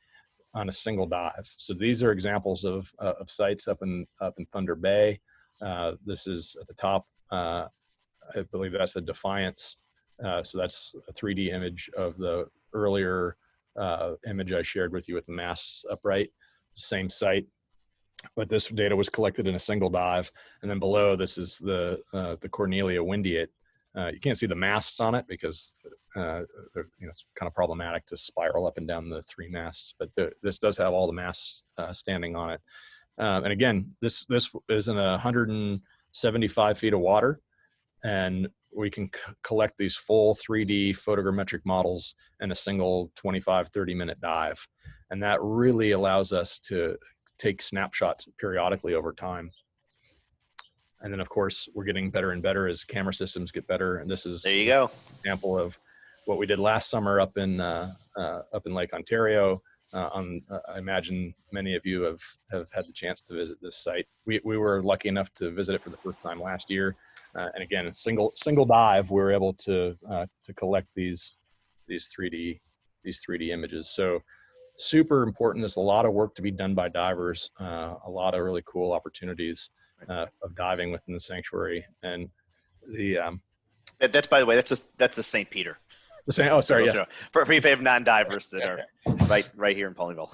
on a single dive. So these are examples of sites up in Thunder Bay. This is at the top. I believe that's a Defiance. So that's a 3D image of the earlier image I shared with you with the masts upright. Same site, but this data was collected in a single dive. And then below, this is the Cornelia Windiet. You can't see the masts on it because it's kind of problematic to spiral up and down the three masts, but this does have all the masts standing on it. And again, this is in 175 feet of water, and we can collect these full 3D photogrammetric models in a single 25-30 minute dive. And that really allows us to take snapshots periodically over time. And then, of course, we're getting better and better as camera systems get better. And this is there you go. An example of what we did last summer up in Lake Ontario. I imagine many of you have had the chance to visit this site. We were lucky enough to visit it for the first time last year. And again, single dive, we were able to collect these 3D images. So super important. There's a lot of work to be done by divers, a lot of really cool opportunities. of diving within the sanctuary. And the That's, by the way, that's the St. Peter. the same. Oh, sorry. Yes. For if you have non-divers that are right here in Paulingville.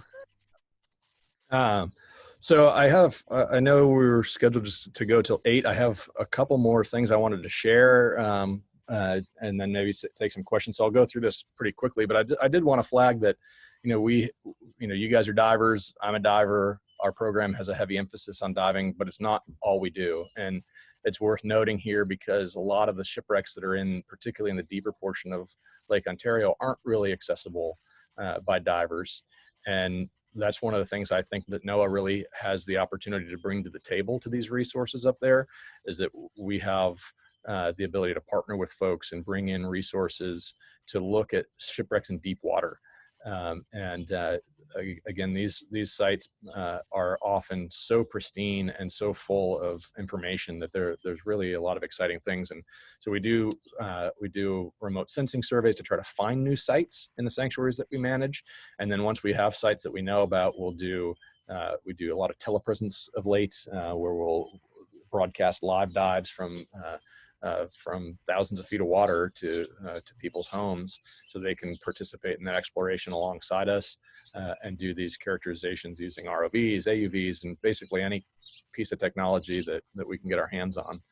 So I have, I know we were scheduled to go till 8. I have a couple more things I wanted to share, and then maybe take some questions. So I'll go through this pretty quickly, but I did want to flag that, you guys are divers. I'm a diver. Our program has a heavy emphasis on diving, but it's not all we do. And it's worth noting here because a lot of the shipwrecks that are particularly in the deeper portion of Lake Ontario, aren't really accessible by divers. And that's one of the things I think that NOAA really has the opportunity to bring to the table to these resources up there, is that we have the ability to partner with folks and bring in resources to look at shipwrecks in deep water. Again, these sites are often so pristine and so full of information that there's really a lot of exciting things. And so we do remote sensing surveys to try to find new sites in the sanctuaries that we manage. And then once we have sites that we know about, we do a lot of telepresence of late, where we'll broadcast live dives from thousands of feet of water to people's homes, so they can participate in that exploration alongside us, and do these characterizations using ROVs, AUVs, and basically any piece of technology that we can get our hands on.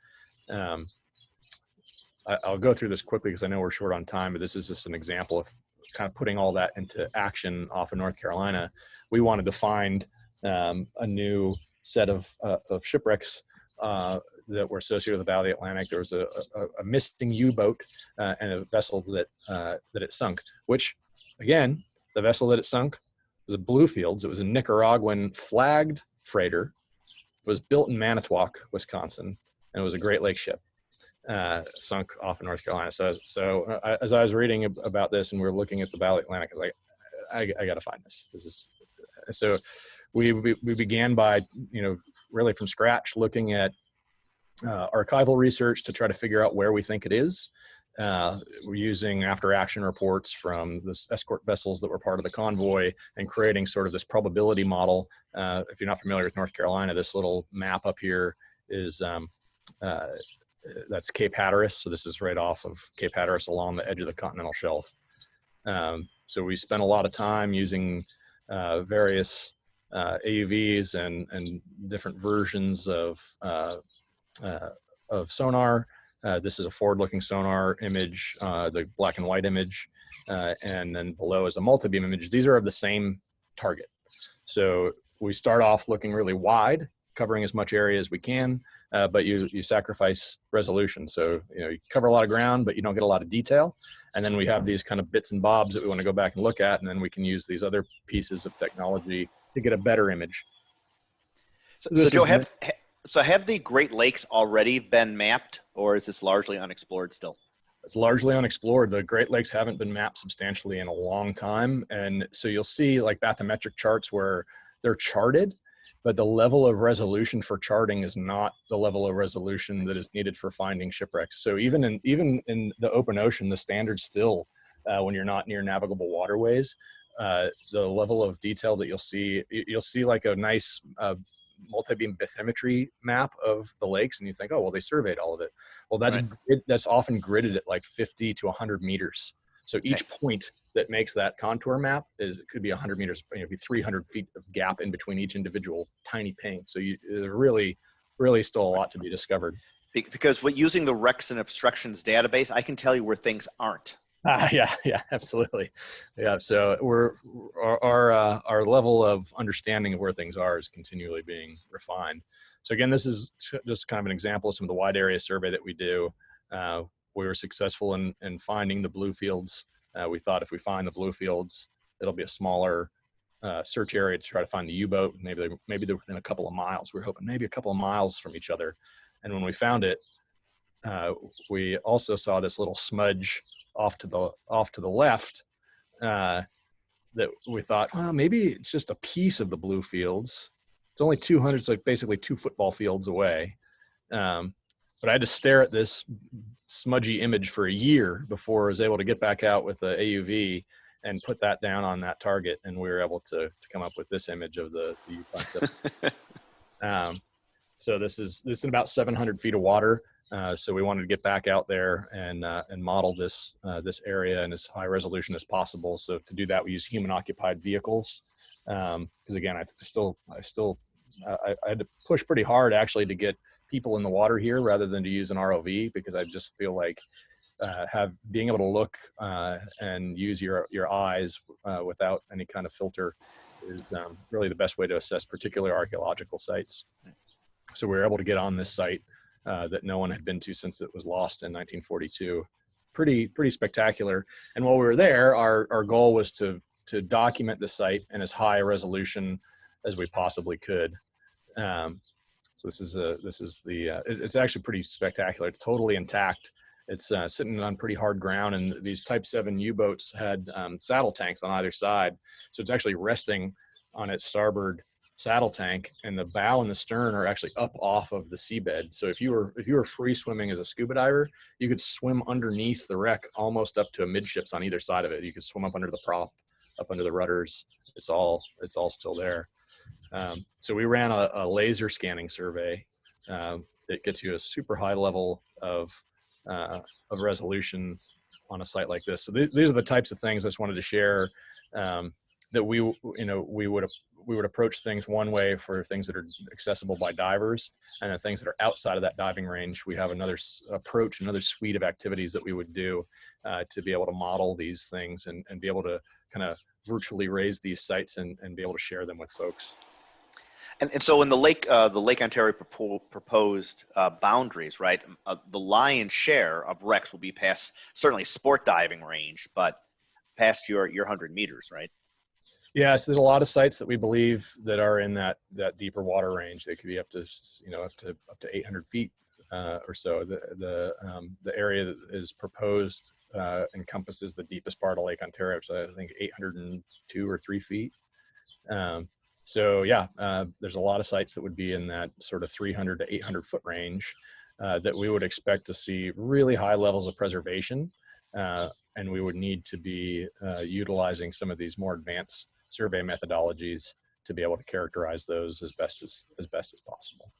I'll go through this quickly because I know we're short on time, but this is just an example of kind of putting all that into action off of North Carolina. We wanted to find a new set of shipwrecks that were associated with the Valley Atlantic. There was a missing U-boat and a vessel that it sunk, which, again, the vessel that it sunk was a Bluefields. It was a Nicaraguan flagged freighter. It was built in Manitowoc, Wisconsin, and it was a Great Lakes ship. Sunk off in North Carolina. So as I was reading about this and we were looking at the Valley Atlantic, I was like, I got to find this. So we began by, really from scratch, looking at archival research to try to figure out where we think it is. We're using after action reports from the escort vessels that were part of the convoy and creating sort of this probability model. If you're not familiar with North Carolina, this little map up here is that's Cape Hatteras. So this is right off of Cape Hatteras along the edge of the continental shelf. So we spent a lot of time using various AUVs and different versions of sonar. This is a forward-looking sonar image, the black and white image, and then below is a multi-beam image. These are of the same target. So we start off looking really wide, covering as much area as we can, but you sacrifice resolution. So you cover a lot of ground, but you don't get a lot of detail. And then we have these kind of bits and bobs that we want to go back and look at, and then we can use these other pieces of technology to get a better image. So Joe, have the Great Lakes already been mapped, or is this largely unexplored still? It's largely unexplored. The Great Lakes haven't been mapped substantially in a long time. And so you'll see like bathymetric charts where they're charted, but the level of resolution for charting is not the level of resolution that is needed for finding shipwrecks. So even in the open ocean, the standard still, when you're not near navigable waterways, the level of detail that you'll see like a nice multi-beam bathymetry map of the lakes, and you think, oh, well, they surveyed all of it. Well, that's often gridded at like 50 to 100 meters. So each point that makes that contour map it could be 100 meters, be 300 feet of gap in between each individual tiny pane. So there's really still a lot to be discovered. Because using the wrecks and obstructions database, I can tell you where things aren't. Yeah, absolutely. Yeah, so our level of understanding of where things are is continually being refined. So again, this is just kind of an example of some of the wide area survey that we do. We were successful in finding the Bluefields. We thought if we find the Bluefields, it'll be a smaller search area to try to find the U-boat. Maybe they're within a couple of miles. We're hoping maybe a couple of miles from each other. And when we found it, we also saw this little smudge off to the left that we thought, well, maybe it's just a piece of the Bluefields. It's only 200, so basically 2 football fields away. But I had to stare at this smudgy image for a year before I was able to get back out with the AUV and put that down on that target, and we were able to come up with this image of the Yukon. So this is in about 700 feet of water. So we wanted to get back out there and model this area in as high resolution as possible. So to do that, we use human occupied vehicles. Because again, I had to push pretty hard actually to get people in the water here rather than to use an ROV, because I just feel like being able to look and use your eyes without any kind of filter is really the best way to assess particular archaeological sites. So we were able to get on this site that no one had been to since it was lost in 1942. Pretty spectacular. And while we were there, our goal was to document the site in as high a resolution as we possibly could. So it's actually pretty spectacular. It's totally intact. It's sitting on pretty hard ground, and these Type 7 U-boats had saddle tanks on either side. So it's actually resting on its starboard saddle tank, and the bow and the stern are actually up off of the seabed. So if you were free swimming as a scuba diver, you could swim underneath the wreck almost up to amidships on either side of it. You could swim up under the prop, up under the rudders. It's all still there. So we ran a laser scanning survey that gets you a super high level of resolution on a site like this. So these are the types of things I just wanted to share, that we would approach things one way for things that are accessible by divers, and then things that are outside of that diving range, we have another approach, another suite of activities that we would do to be able to model these things and be able to kind of virtually raise these sites and be able to share them with folks. And so in the Lake Ontario proposed boundaries, right, the lion's share of wrecks will be past certainly sport diving range, but past your 100 meters, right? Yeah, so there's a lot of sites that we believe that are in that deeper water range. They could be up to 800 feet or so. The area that is proposed encompasses the deepest part of Lake Ontario, so I think 802 or 3 feet. So yeah, there's a lot of sites that would be in that sort of 300 to 800 foot range that we would expect to see really high levels of preservation, and we would need to be utilizing some of these more advanced survey methodologies to be able to characterize those as best as possible.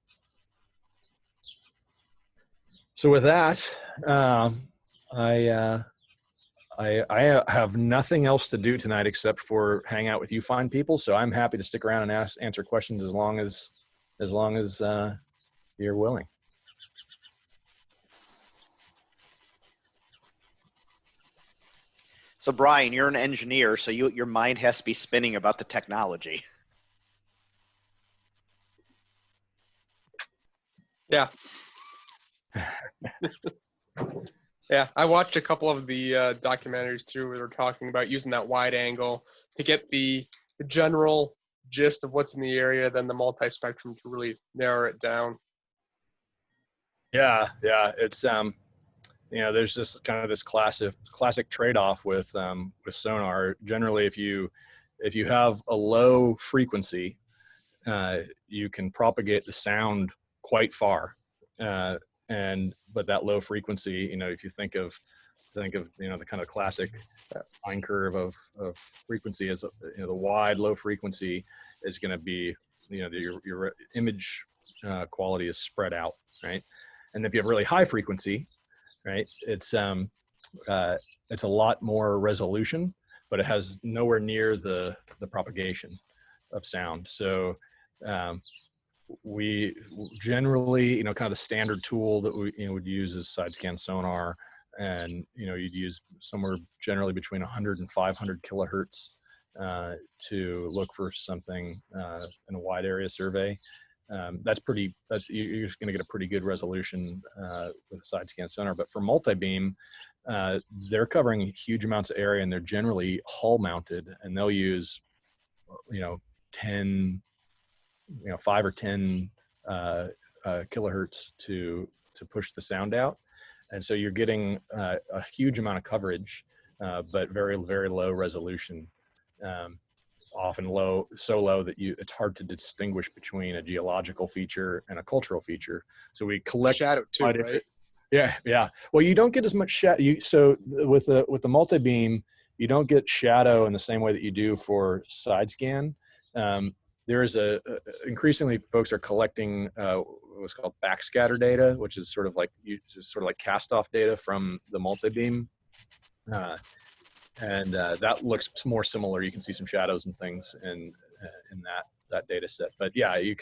So with that, I have nothing else to do tonight except for hang out with you fine people. So I'm happy to stick around and answer questions as long as you're willing. So Brian, you're an engineer, so your mind has to be spinning about the technology. Yeah. Yeah, I watched a couple of the documentaries too, where they're talking about using that wide angle to get the general gist of what's in the area, then the multi-spectrum to really narrow it down. Yeah, it's there's just kind of this classic trade-off with sonar. Generally, if you have a low frequency, you can propagate the sound quite far, but that low frequency, if you think of the kind of classic sine curve of frequency as the wide low frequency is going to be your image quality is spread out, right? And if you have really high frequency, right, it's a lot more resolution, but it has nowhere near the propagation of sound. So we generally, kind of the standard tool that we would use is side scan sonar, and you'd use somewhere generally between 100 and 500 kilohertz to look for something in a wide area survey. You're just going to get a pretty good resolution with a side scan sonar. But for multi-beam, they're covering huge amounts of area, and they're generally hull mounted, and they'll use 5 or 10 kilohertz to push the sound out. And so you're getting a huge amount of coverage, but very, very low resolution. Often so low that it's hard to distinguish between a geological feature and a cultural feature. So we collect shadow too, right? Yeah. Well, you don't get as much shadow. So with the multi-beam, you don't get shadow in the same way that you do for side scan. There is increasingly folks are collecting what's called backscatter data, which is sort of like cast off data from the multi-beam. That looks more similar. You can see some shadows and things in that data set. But yeah, you're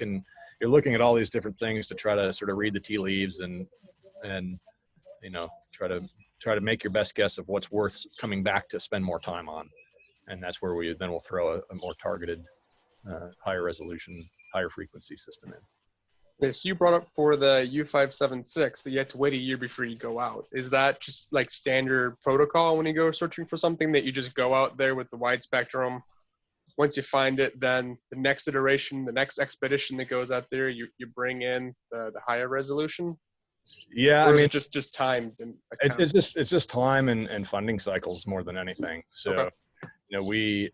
looking at all these different things to try to sort of read the tea leaves and try to make your best guess of what's worth coming back to spend more time on. And that's where we'll throw a more targeted, higher resolution, higher frequency system in. Yes, you brought up for the U576 that you have to wait a year before you go out. Is that just like standard protocol when you go searching for something, that you just go out there with the wide spectrum? Once you find it, then the next iteration, the next expedition that goes out there, you bring in the higher resolution? Yeah, or is it just time? It's just time and funding cycles more than anything. So, okay. We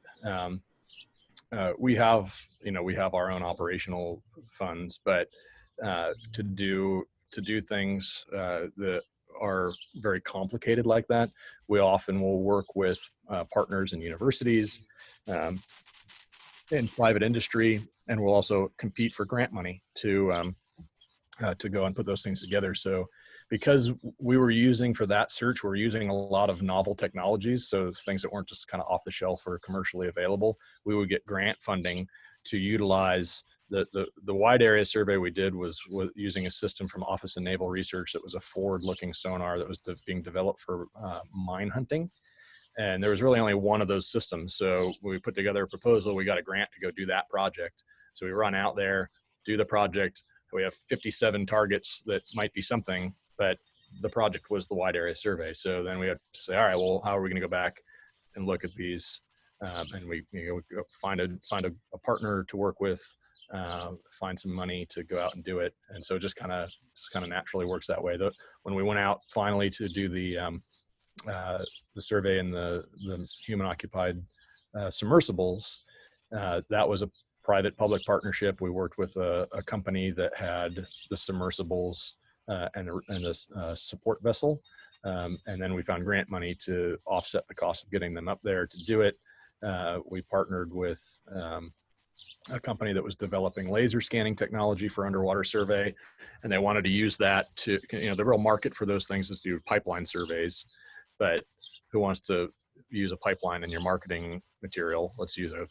have our own operational funds, but to do things that are very complicated like that, we often will work with partners in universities, in private industry, and we'll also compete for grant money to go and put those things together. So because we were using for that search, we're using a lot of novel technologies, so things that weren't just kind of off the shelf or commercially available, we would get grant funding to utilize the wide area survey we did was using a system from Office of Naval Research that was a forward-looking sonar that was being developed for mine hunting. And there was really only one of those systems. So we put together a proposal, we got a grant to go do that project. So we run out there, do the project. We have 57 targets that might be something, but the project was the wide area survey. So then we had to say, all right, well, how are we going to go back and look at these? And we find a partner to work with, find some money to go out and do it. And so it just kind of naturally works that way. When we went out finally to do the survey in the human occupied submersibles, that was a private-public partnership. We worked with a company that had the submersibles and a support vessel, and then we found grant money to offset the cost of getting them up there to do it. We partnered with a company that was developing laser scanning technology for underwater survey, and they wanted to use that to, the real market for those things is to do pipeline surveys, but who wants to use a pipeline in your marketing material? Let's use a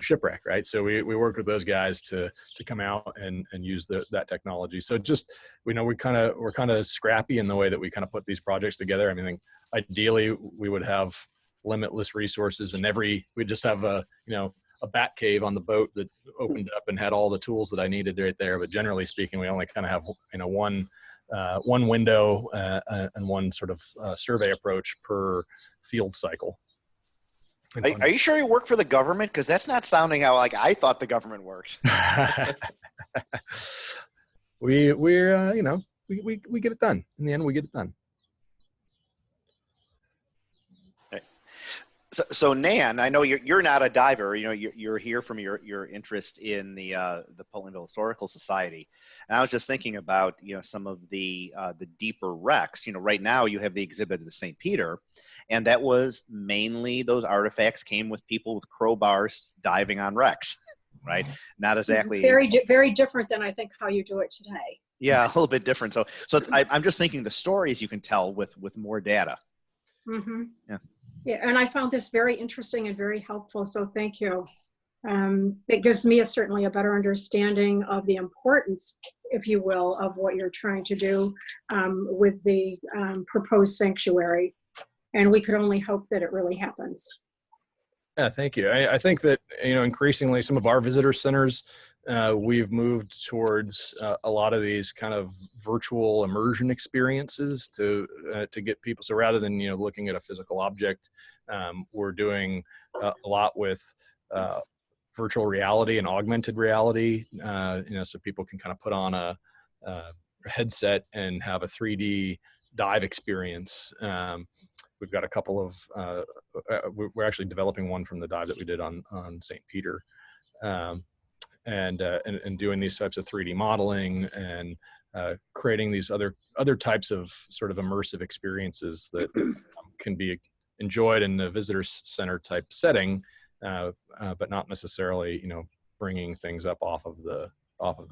shipwreck, right? So we worked with those guys to come out and use that technology. So just, we're kind of scrappy in the way that we kind of put these projects together. I mean, ideally we would have limitless resources, and we just have a bat cave on the boat that opened up and had all the tools that I needed right there. But generally speaking, we only kind of have one window and one sort of survey approach per field cycle. Are you sure you work for the government? Because that's not sounding how I thought the government works. we get it done. In the end, we get it done. So Nan, I know you're not a diver. You're here from your interest in the Portlandville Historical Society, and I was just thinking about some of the deeper wrecks. Right now you have the exhibit of the St. Peter, and that was mainly those artifacts came with people with crowbars diving on wrecks, right? Not exactly very different than I think how you do it today. Yeah, a little bit different. So I'm just thinking the stories you can tell with more data. Mm-hmm. Yeah. Yeah, and I found this very interesting and very helpful, so thank you. It gives me certainly a better understanding of the importance, if you will, of what you're trying to do with the proposed sanctuary, and we could only hope that it really happens. Yeah, thank you. I think that increasingly some of our visitor centers, we've moved towards a lot of these kind of virtual immersion experiences to get people. So rather than looking at a physical object, we're doing a lot with virtual reality and augmented reality. So people can kind of put on a headset and have a 3D dive experience. We've got a couple of, we're actually developing one from the dive that we did on St. Peter, and doing these types of 3D modeling and creating these other types of sort of immersive experiences that can be enjoyed in the visitor center type setting, but not necessarily, bringing things up off of the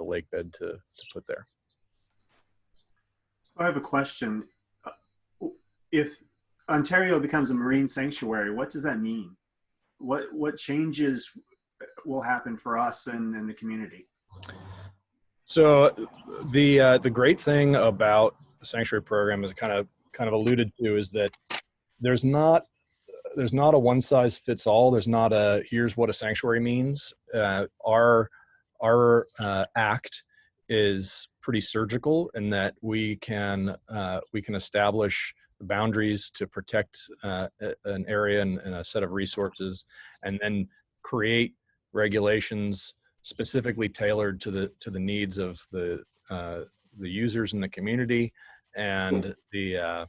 lake bed to put there. I have a question. If Ontario becomes a marine sanctuary, what does that mean? What changes will happen for us and the community? So the great thing about the sanctuary program, is kind of alluded to, is that there's not a one size fits all. There's not a here's what a sanctuary means. Our act is pretty surgical in that we can establish boundaries to protect an area and a set of resources, and then create regulations specifically tailored to the needs of the users in the community and the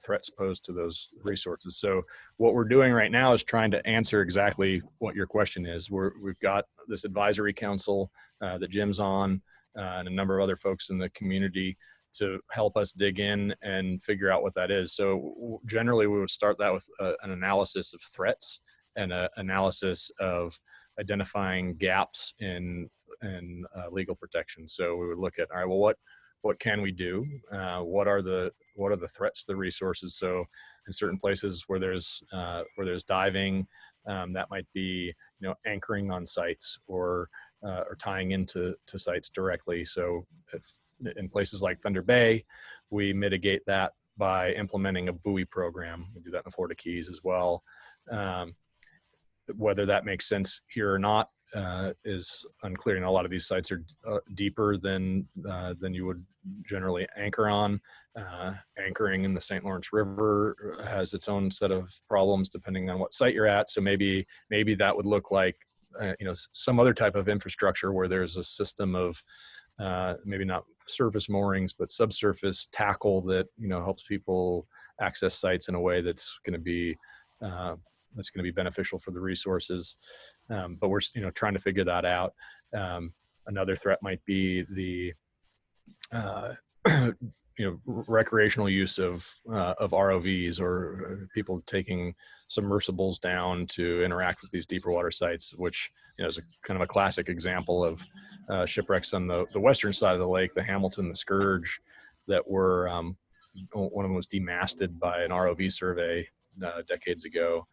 threats posed to those resources. So what we're doing right now is trying to answer exactly what your question is. We've got this advisory council that Jim's on, and a number of other folks in the community to help us dig in and figure out what that is. So generally we would start that with an analysis of threats and an analysis of identifying gaps in legal protection. So we would look at, all right, well, what can we do? What are the threats to the resources? So in certain places where there's diving, that might be, anchoring on sites or tying into sites directly. So if in places like Thunder Bay, we mitigate that by implementing a buoy program. We do that in the Florida Keys as well. Whether that makes sense here or not is unclear. A lot of these sites are deeper than you would generally anchor on. Anchoring in the St. Lawrence River has its own set of problems depending on what site you're at. So maybe that would look like some other type of infrastructure where there's a system of maybe not surface moorings, but subsurface tackle that helps people access sites in a way that's going to be beneficial for the resources. But we're trying to figure that out. Another threat might be the recreational use of ROVs or people taking submersibles down to interact with these deeper water sites, which is a kind of a classic example of shipwrecks on the western side of the lake, the Hamilton, the Scourge, that were one of them was demasted by an ROV survey decades ago.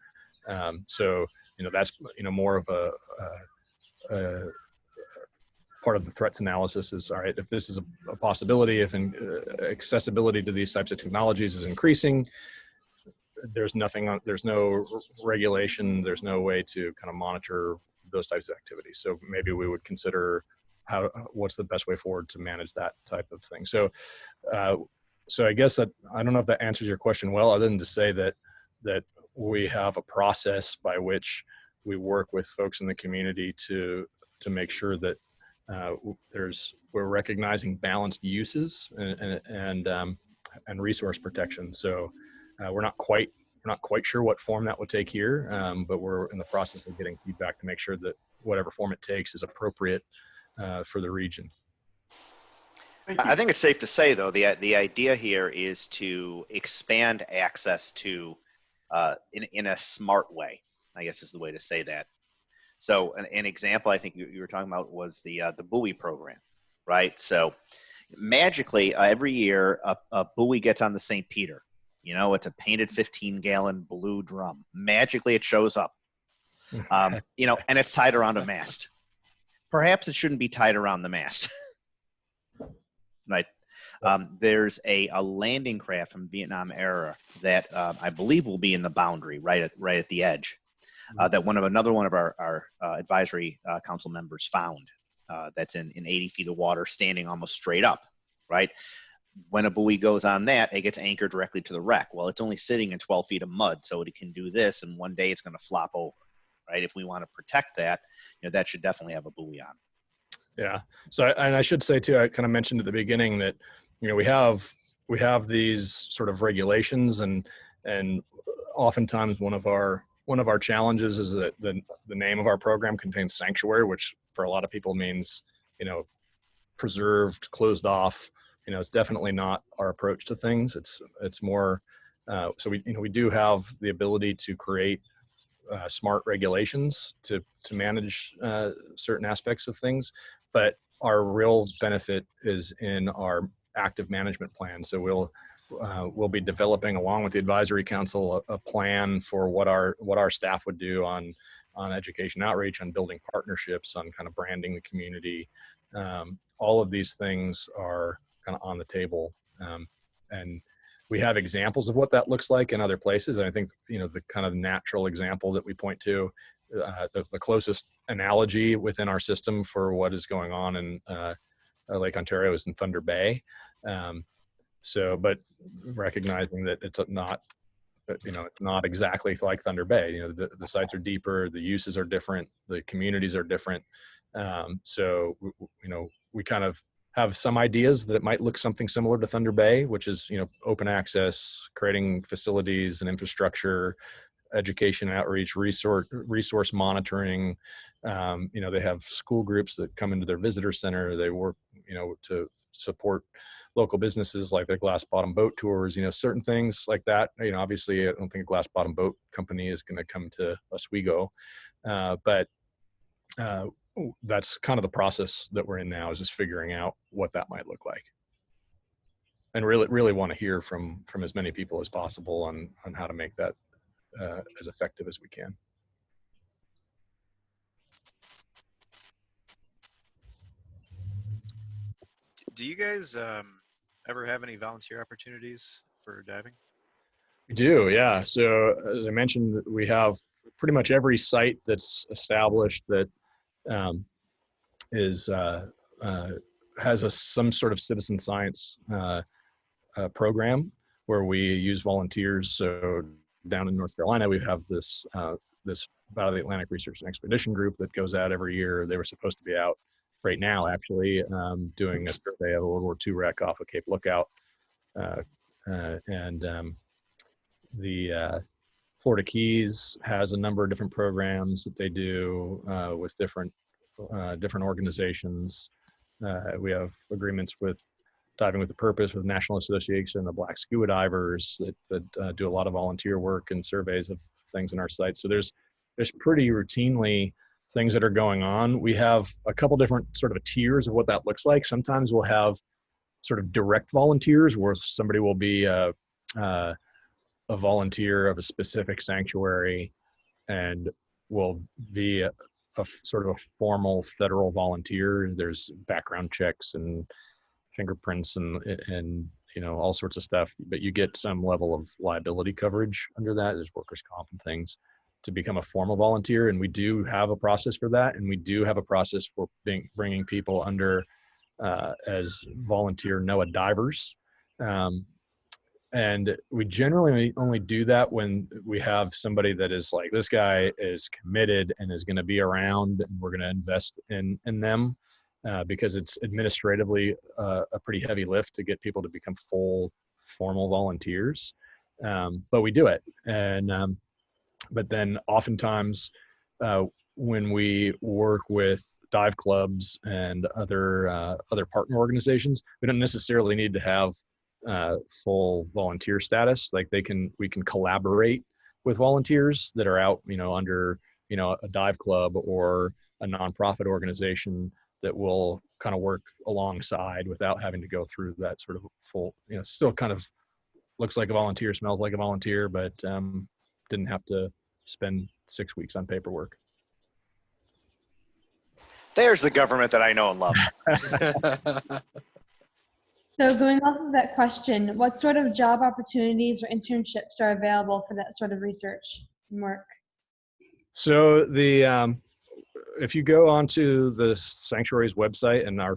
So that's more of a part of the threats analysis is, all right, if this is a possibility, if accessibility to these types of technologies is increasing, there's no regulation, there's no way to kind of monitor those types of activities. So maybe we would consider what's the best way forward to manage that type of thing. So I guess that, I don't know if that answers your question well, other than to say that we have a process by which we work with folks in the community to make sure that we're recognizing balanced uses and resource protection. So we're not quite sure what form that would take here, but we're in the process of getting feedback to make sure that whatever form it takes is appropriate for the region. I think it's safe to say, though, the idea here is to expand access to in a smart way, I guess is the way to say that. So an example I think you were talking about was the buoy program, right? So magically every year a buoy gets on the St. Peter. It's a painted 15-gallon blue drum. Magically it shows up, and it's tied around a mast. Perhaps it shouldn't be tied around the mast, right? There's a landing craft from Vietnam era that I believe will be in the boundary, right at the edge. That another one of our advisory council members found that's in 80 feet of water, standing almost straight up, right? When a buoy goes on that, it gets anchored directly to the wreck. Well, it's only sitting in 12 feet of mud, so it can do this, and one day it's going to flop over, right? If we want to protect that, that should definitely have a buoy on. Yeah. So, and I should say too, I kind of mentioned at the beginning that we have these sort of regulations, and oftentimes one of our challenges is that the name of our program contains sanctuary, which for a lot of people means, preserved, closed off. It's definitely not our approach to things. It's more, so we do have the ability to create smart regulations to manage certain aspects of things, but our real benefit is in our active management plan. So we'll be developing, along with the advisory council, a plan for what our staff would do on education outreach, on building partnerships, on kind of branding the community. All of these things are kind of on the table, and we have examples of what that looks like in other places. And I think, the kind of natural example that we point to, the closest analogy within our system for what is going on in Lake Ontario is in Thunder Bay. But recognizing that it's not, it's not exactly like Thunder Bay. The sites are deeper, the uses are different, the communities are different. We kind of have some ideas that it might look something similar to Thunder Bay, which is, open access, creating facilities and infrastructure, education outreach, resource monitoring. They have school groups that come into their visitor center. They work, to support local businesses like their glass bottom boat tours, certain things like that. Obviously I don't think a glass bottom boat company is going to come to Oswego, but that's kind of the process that we're in now, is just figuring out what that might look like, and really want to hear from as many people as possible on how to make that as effective as we can. Do you guys ever have any volunteer opportunities for diving? We do, yeah. So as I mentioned, we have pretty much every site that's established that has some sort of citizen science program where we use volunteers. So down in North Carolina, we have this Battle of the Atlantic Research and Expedition Group that goes out every year. They were supposed to be out right now, actually, doing a survey of a World War II wreck off of Cape Lookout. The Florida Keys has a number of different programs that they do with different organizations. We have agreements with Diving with a Purpose, with National Association of Black Scuba Divers that do a lot of volunteer work and surveys of things in our sites. So there's pretty routinely things that are going on. We have a couple different sort of tiers of what that looks like. Sometimes we'll have sort of direct volunteers where somebody will be a volunteer of a specific sanctuary and will be a sort of a formal federal volunteer. There's background checks and fingerprints and all sorts of stuff, but you get some level of liability coverage under that. There's workers' comp and things to become a formal volunteer, and we do have a process for that, and we do have a process for bringing people under as volunteer NOAA divers. And we generally only do that when we have somebody that is like, this guy is committed and is going to be around, and we're going to invest in them, because it's administratively a pretty heavy lift to get people to become full formal volunteers. But we do it. And but then oftentimes when we work with dive clubs and other partner organizations, we don't necessarily need to have full volunteer status. Like we can collaborate with volunteers that are out, under, a dive club or a nonprofit organization that will kind of work alongside without having to go through that sort of full, still kind of looks like a volunteer, smells like a volunteer, but didn't have to spend 6 weeks on paperwork. There's the government that I know and love. So going off of that question, what sort of job opportunities or internships are available for that sort of research and work? So if you go onto the Sanctuary's website, and I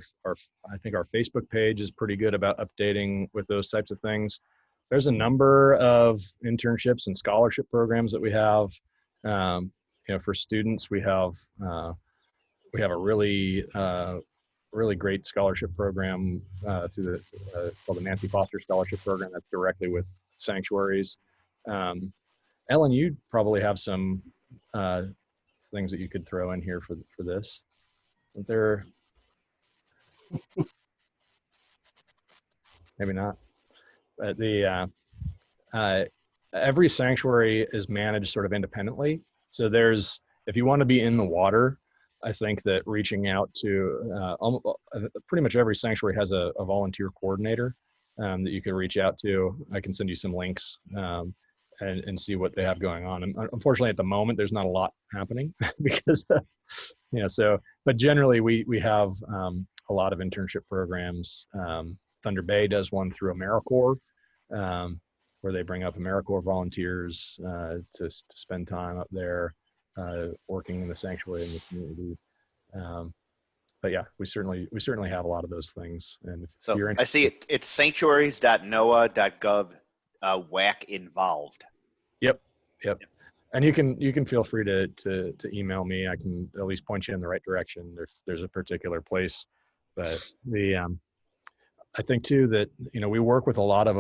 think our Facebook page is pretty good about updating with those types of things. There's a number of internships and scholarship programs that we have. For students, we have a really great scholarship program through called the Nancy Foster Scholarship Program. That's directly with sanctuaries. Ellen, you probably have some things that you could throw in here for this. There, maybe not. But every sanctuary is managed sort of independently. So if you want to be in the water, I think that reaching out to pretty much every sanctuary has a volunteer coordinator that you can reach out to. I can send you some links and see what they have going on. And unfortunately, at the moment, there's not a lot happening because, but generally we have a lot of internship programs. Thunder Bay does one through AmeriCorps, where they bring up AmeriCorps volunteers to spend time up there working in the sanctuary in the community. But yeah, we certainly have a lot of those things. And if So you're I see it's sanctuaries.noaa.gov WAC involved. Yep. And you can feel free to email me. I can at least point you in the right direction if there's a particular place. But I think too that we work with a lot of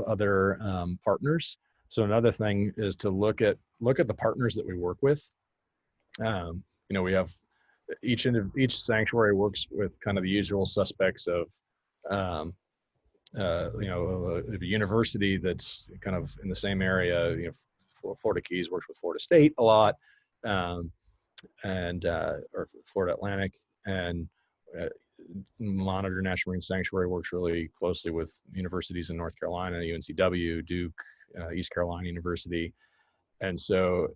other partners. So another thing is to look at the partners that we work with. We have each sanctuary works with kind of the usual suspects of a university that's kind of in the same area. Florida Keys works with Florida State a lot, or Florida Atlantic, and Monitor National Marine Sanctuary works really closely with universities in North Carolina, UNCW, Duke, East Carolina University. And so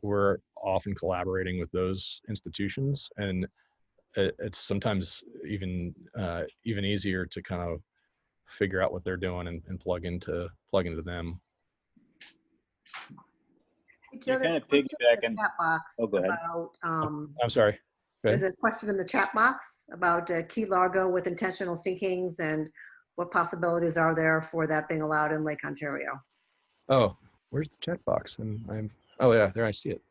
we're often collaborating with those institutions, and it's sometimes even easier to kind of figure out what they're doing and plug into them. You're kind of piggybacking. Chat box go ahead. About, I'm sorry. There's a question in the chat box about Key Largo with intentional sinkings and what possibilities are there for that being allowed in Lake Ontario? Oh, where's the chat box? Oh yeah, there I see it.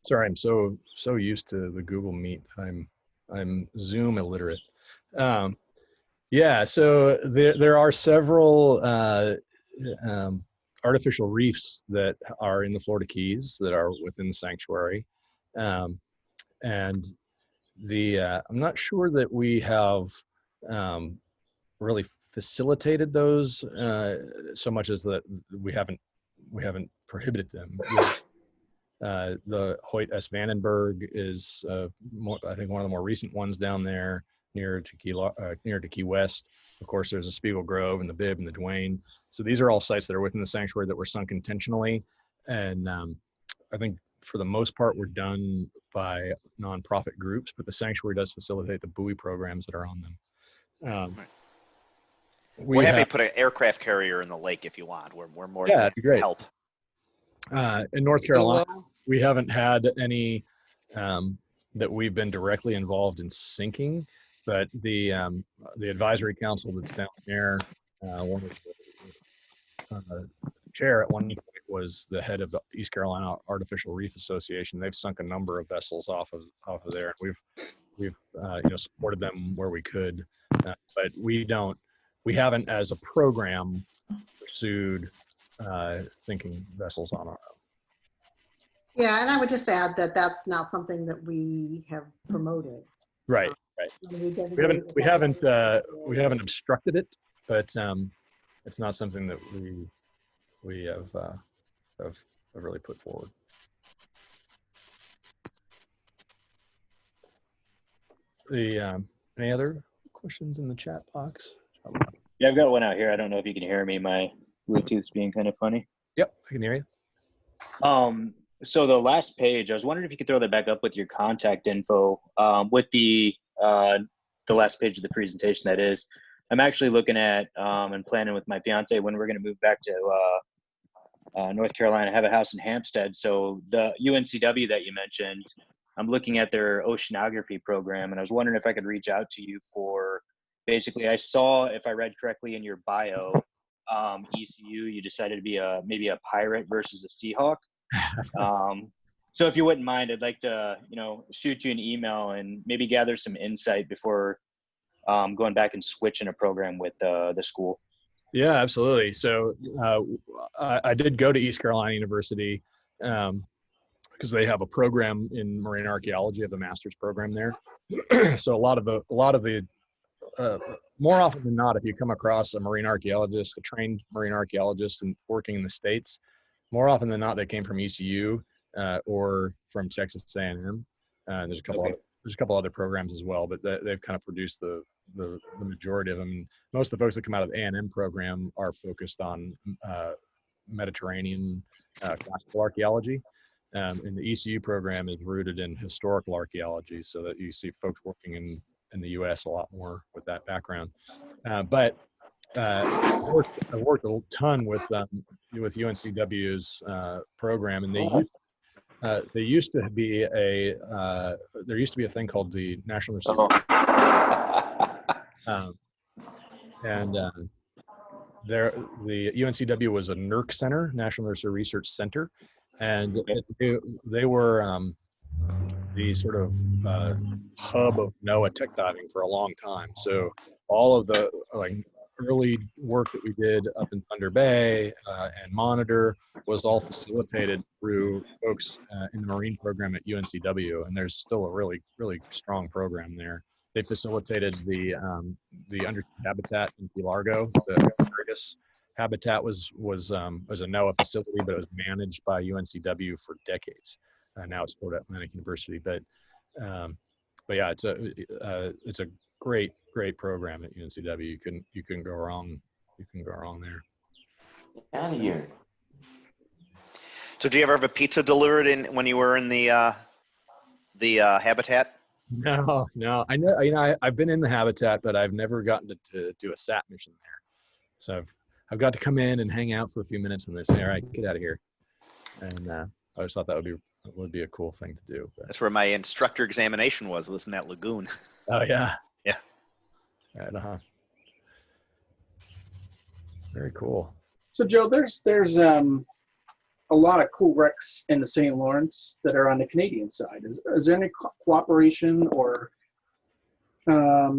Sorry, I'm so used to the Google Meet. I'm Zoom illiterate. Yeah, so there are several artificial reefs that are in the Florida Keys that are within the sanctuary. And I'm not sure that we have really facilitated those so much as that we haven't prohibited them. The Hoyt S. Vandenberg is I think one of the more recent ones down there near to Key West. Of course, there's a Spiegel Grove and the Bibb and the Duane. So these are all sites that are within the sanctuary that were sunk intentionally. And I think for the most part, we're done by nonprofit groups, but the sanctuary does facilitate the buoy programs that are on them. We're happy to put an aircraft carrier in the lake if you want. We're more that'd be great. Help. In North Carolina, we haven't had any that we've been directly involved in sinking, but the advisory council that's down there, one of the chair at one point was the head of the East Carolina Artificial Reef Association. They've sunk a number of vessels off of there. We've supported them where we could, but we haven't as a program pursued sinking vessels on our own. Yeah, and I would just add that that's not something that we have promoted. Right. We haven't obstructed it, but it's not something that we have really put forward. Any other questions in the chat box? Yeah, I've got one out here. I don't know if you can hear me. My Bluetooth's being kind of funny. Yep, I can hear you. So the last page, I was wondering if you could throw that back up with your contact info. With the last page of the presentation, that is. I'm actually looking at and planning with my fiance when we're going to move back to North Carolina, have a house in Hampstead. So the UNCW that you mentioned, I'm looking at their oceanography program, and I was wondering if I could reach out to you for basically, I saw, if I read correctly in your bio, ECU, you decided to be maybe a pirate versus a Seahawk. So if you wouldn't mind, I'd like to, shoot you an email and maybe gather some insight before going back and switching a program with the school. Yeah, absolutely. So I did go to East Carolina University because they have a program in marine archaeology, of the master's program there. So a lot of the more often than not, if you come across a marine archaeologist, a trained marine archaeologist and working in the States, more often than not, they came from ECU. or from Texas A&M. There's a couple there's a couple other programs as well, but they've kind of produced the majority of them. Most of the folks that come out of the A&M program are focused on Mediterranean classical archaeology. And the ECU program is rooted in historical archaeology, so that you see folks working in the U.S. a lot more with that background. But I've worked a ton with UNCW's program, and there used to be a thing called the National Research. The UNCW was a NERC center, National Nursery Research Center, and they were the sort of hub of NOAA tech diving for a long time. So all of the early work that we did up in Thunder Bay and Monitor was all facilitated through folks in the Marine program at UNCW, and there's still a really, really strong program there. They facilitated the undersea habitat in Key Largo. The Argus habitat was a NOAA facility, but it was managed by UNCW for decades. Now it's Florida Atlantic University, but yeah, it's a great program at UNCW. You can go wrong. You can go wrong there. Out of here. So, do you ever have a pizza delivered when you were in the habitat? No. I know. I've been in the habitat, but I've never gotten to do a SAT mission there. So I've got to come in and hang out for a few minutes, and they say, "All right, get out of here." And I just thought that would be a cool thing to do. But. That's where my instructor examination was in that lagoon. Oh yeah. Yeah. Right. Very cool. So Joe, there's a lot of cool wrecks in the St. Lawrence that are on the Canadian side. Is there any cooperation or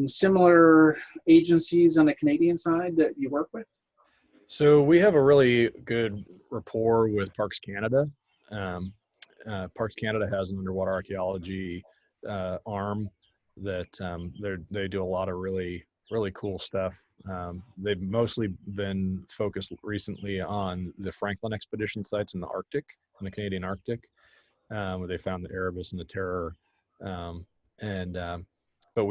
similar agencies on the Canadian side that you work with? So we have a really good rapport with Parks Canada. Parks Canada has an underwater archaeology arm that they do a lot of really cool stuff. They've mostly been focused recently on the Franklin expedition sites in the Arctic, in the Canadian Arctic, where they found the Erebus and the Terror. But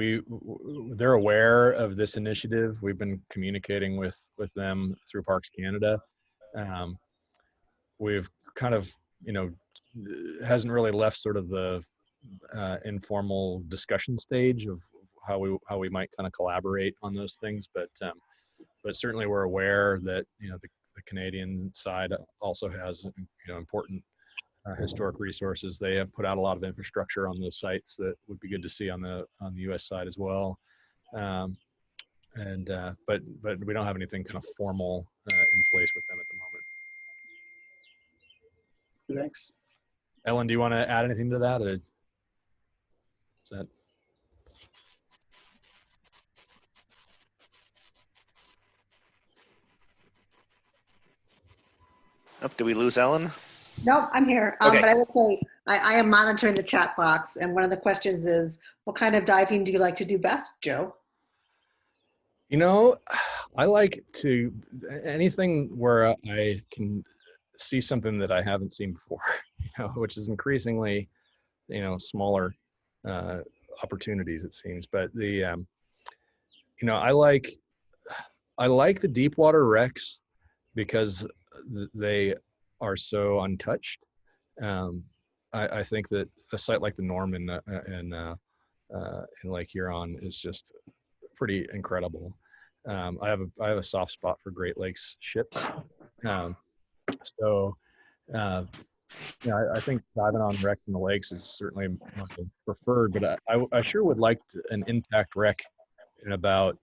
they're aware of this initiative. We've been communicating with them through Parks Canada. We've kind of, hasn't really left sort of the informal discussion stage of how we might kind of collaborate on those things, but certainly we're aware that the Canadian side also has important historic resources. They have put out a lot of infrastructure on those sites that would be good to see on the U.S. side as well. But we don't have anything kind of formal in place with them at the moment. Thanks. Ellen, do you want to add anything to that? Or is that? Oh, did we lose Ellen? No, I'm here. Okay. But I will say, I am monitoring the chat box, and one of the questions is, what kind of diving do you like to do best, Joe? I like anything where I can see something that I haven't seen before, which is increasingly, smaller opportunities, it seems. But I like the deep water wrecks because they are so untouched. I think that a site like the Norman in Lake Huron is just pretty incredible. I have a soft spot for Great Lakes ships, so I think diving on wrecks in the lakes is certainly my preferred. But I sure would like an intact wreck in about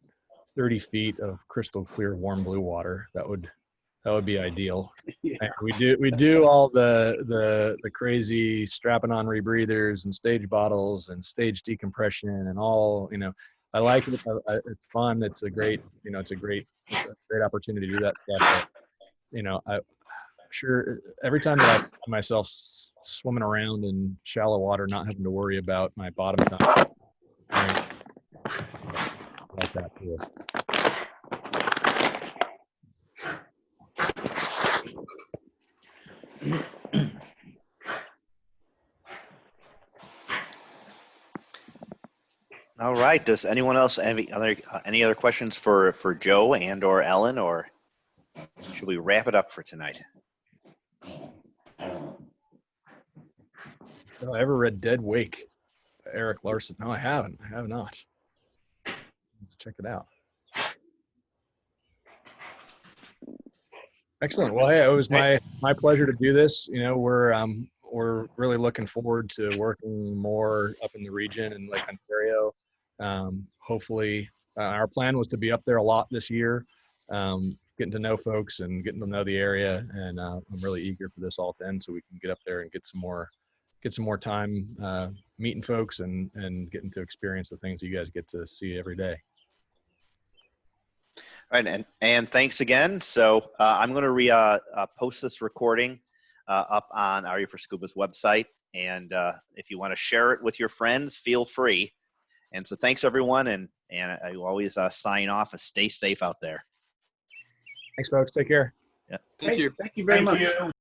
30 feet of crystal clear, warm blue water. That would be ideal. Yeah. We do all the crazy strapping on rebreathers and stage bottles and stage decompression and all. I like it. It's fun. It's a great opportunity to do that stuff. But, sure, every time that I find myself swimming around in shallow water, not having to worry about my bottom time, I like that too. All right. Does anyone else have any other questions for Joe and or Ellen, or should we wrap it up for tonight? Have I ever read Dead Wake by Eric Larson? No, I haven't. I have not. Check it out. Excellent. Well, hey, it was my pleasure to do this. You know, we're really looking forward to working more up in the region in Lake Ontario. Hopefully, our plan was to be up there a lot this year, getting to know folks and getting to know the area. And I'm really eager for this all to end so we can get up there and get some more time meeting folks and getting to experience the things you guys get to see every day. All right, and thanks again. So I'm going to post this recording up on Are for Scuba's website, and if you want to share it with your friends, feel free. And so thanks everyone, and I always sign off and stay safe out there. Thanks, folks. Take care. Yeah. Thank you very much. Thank you.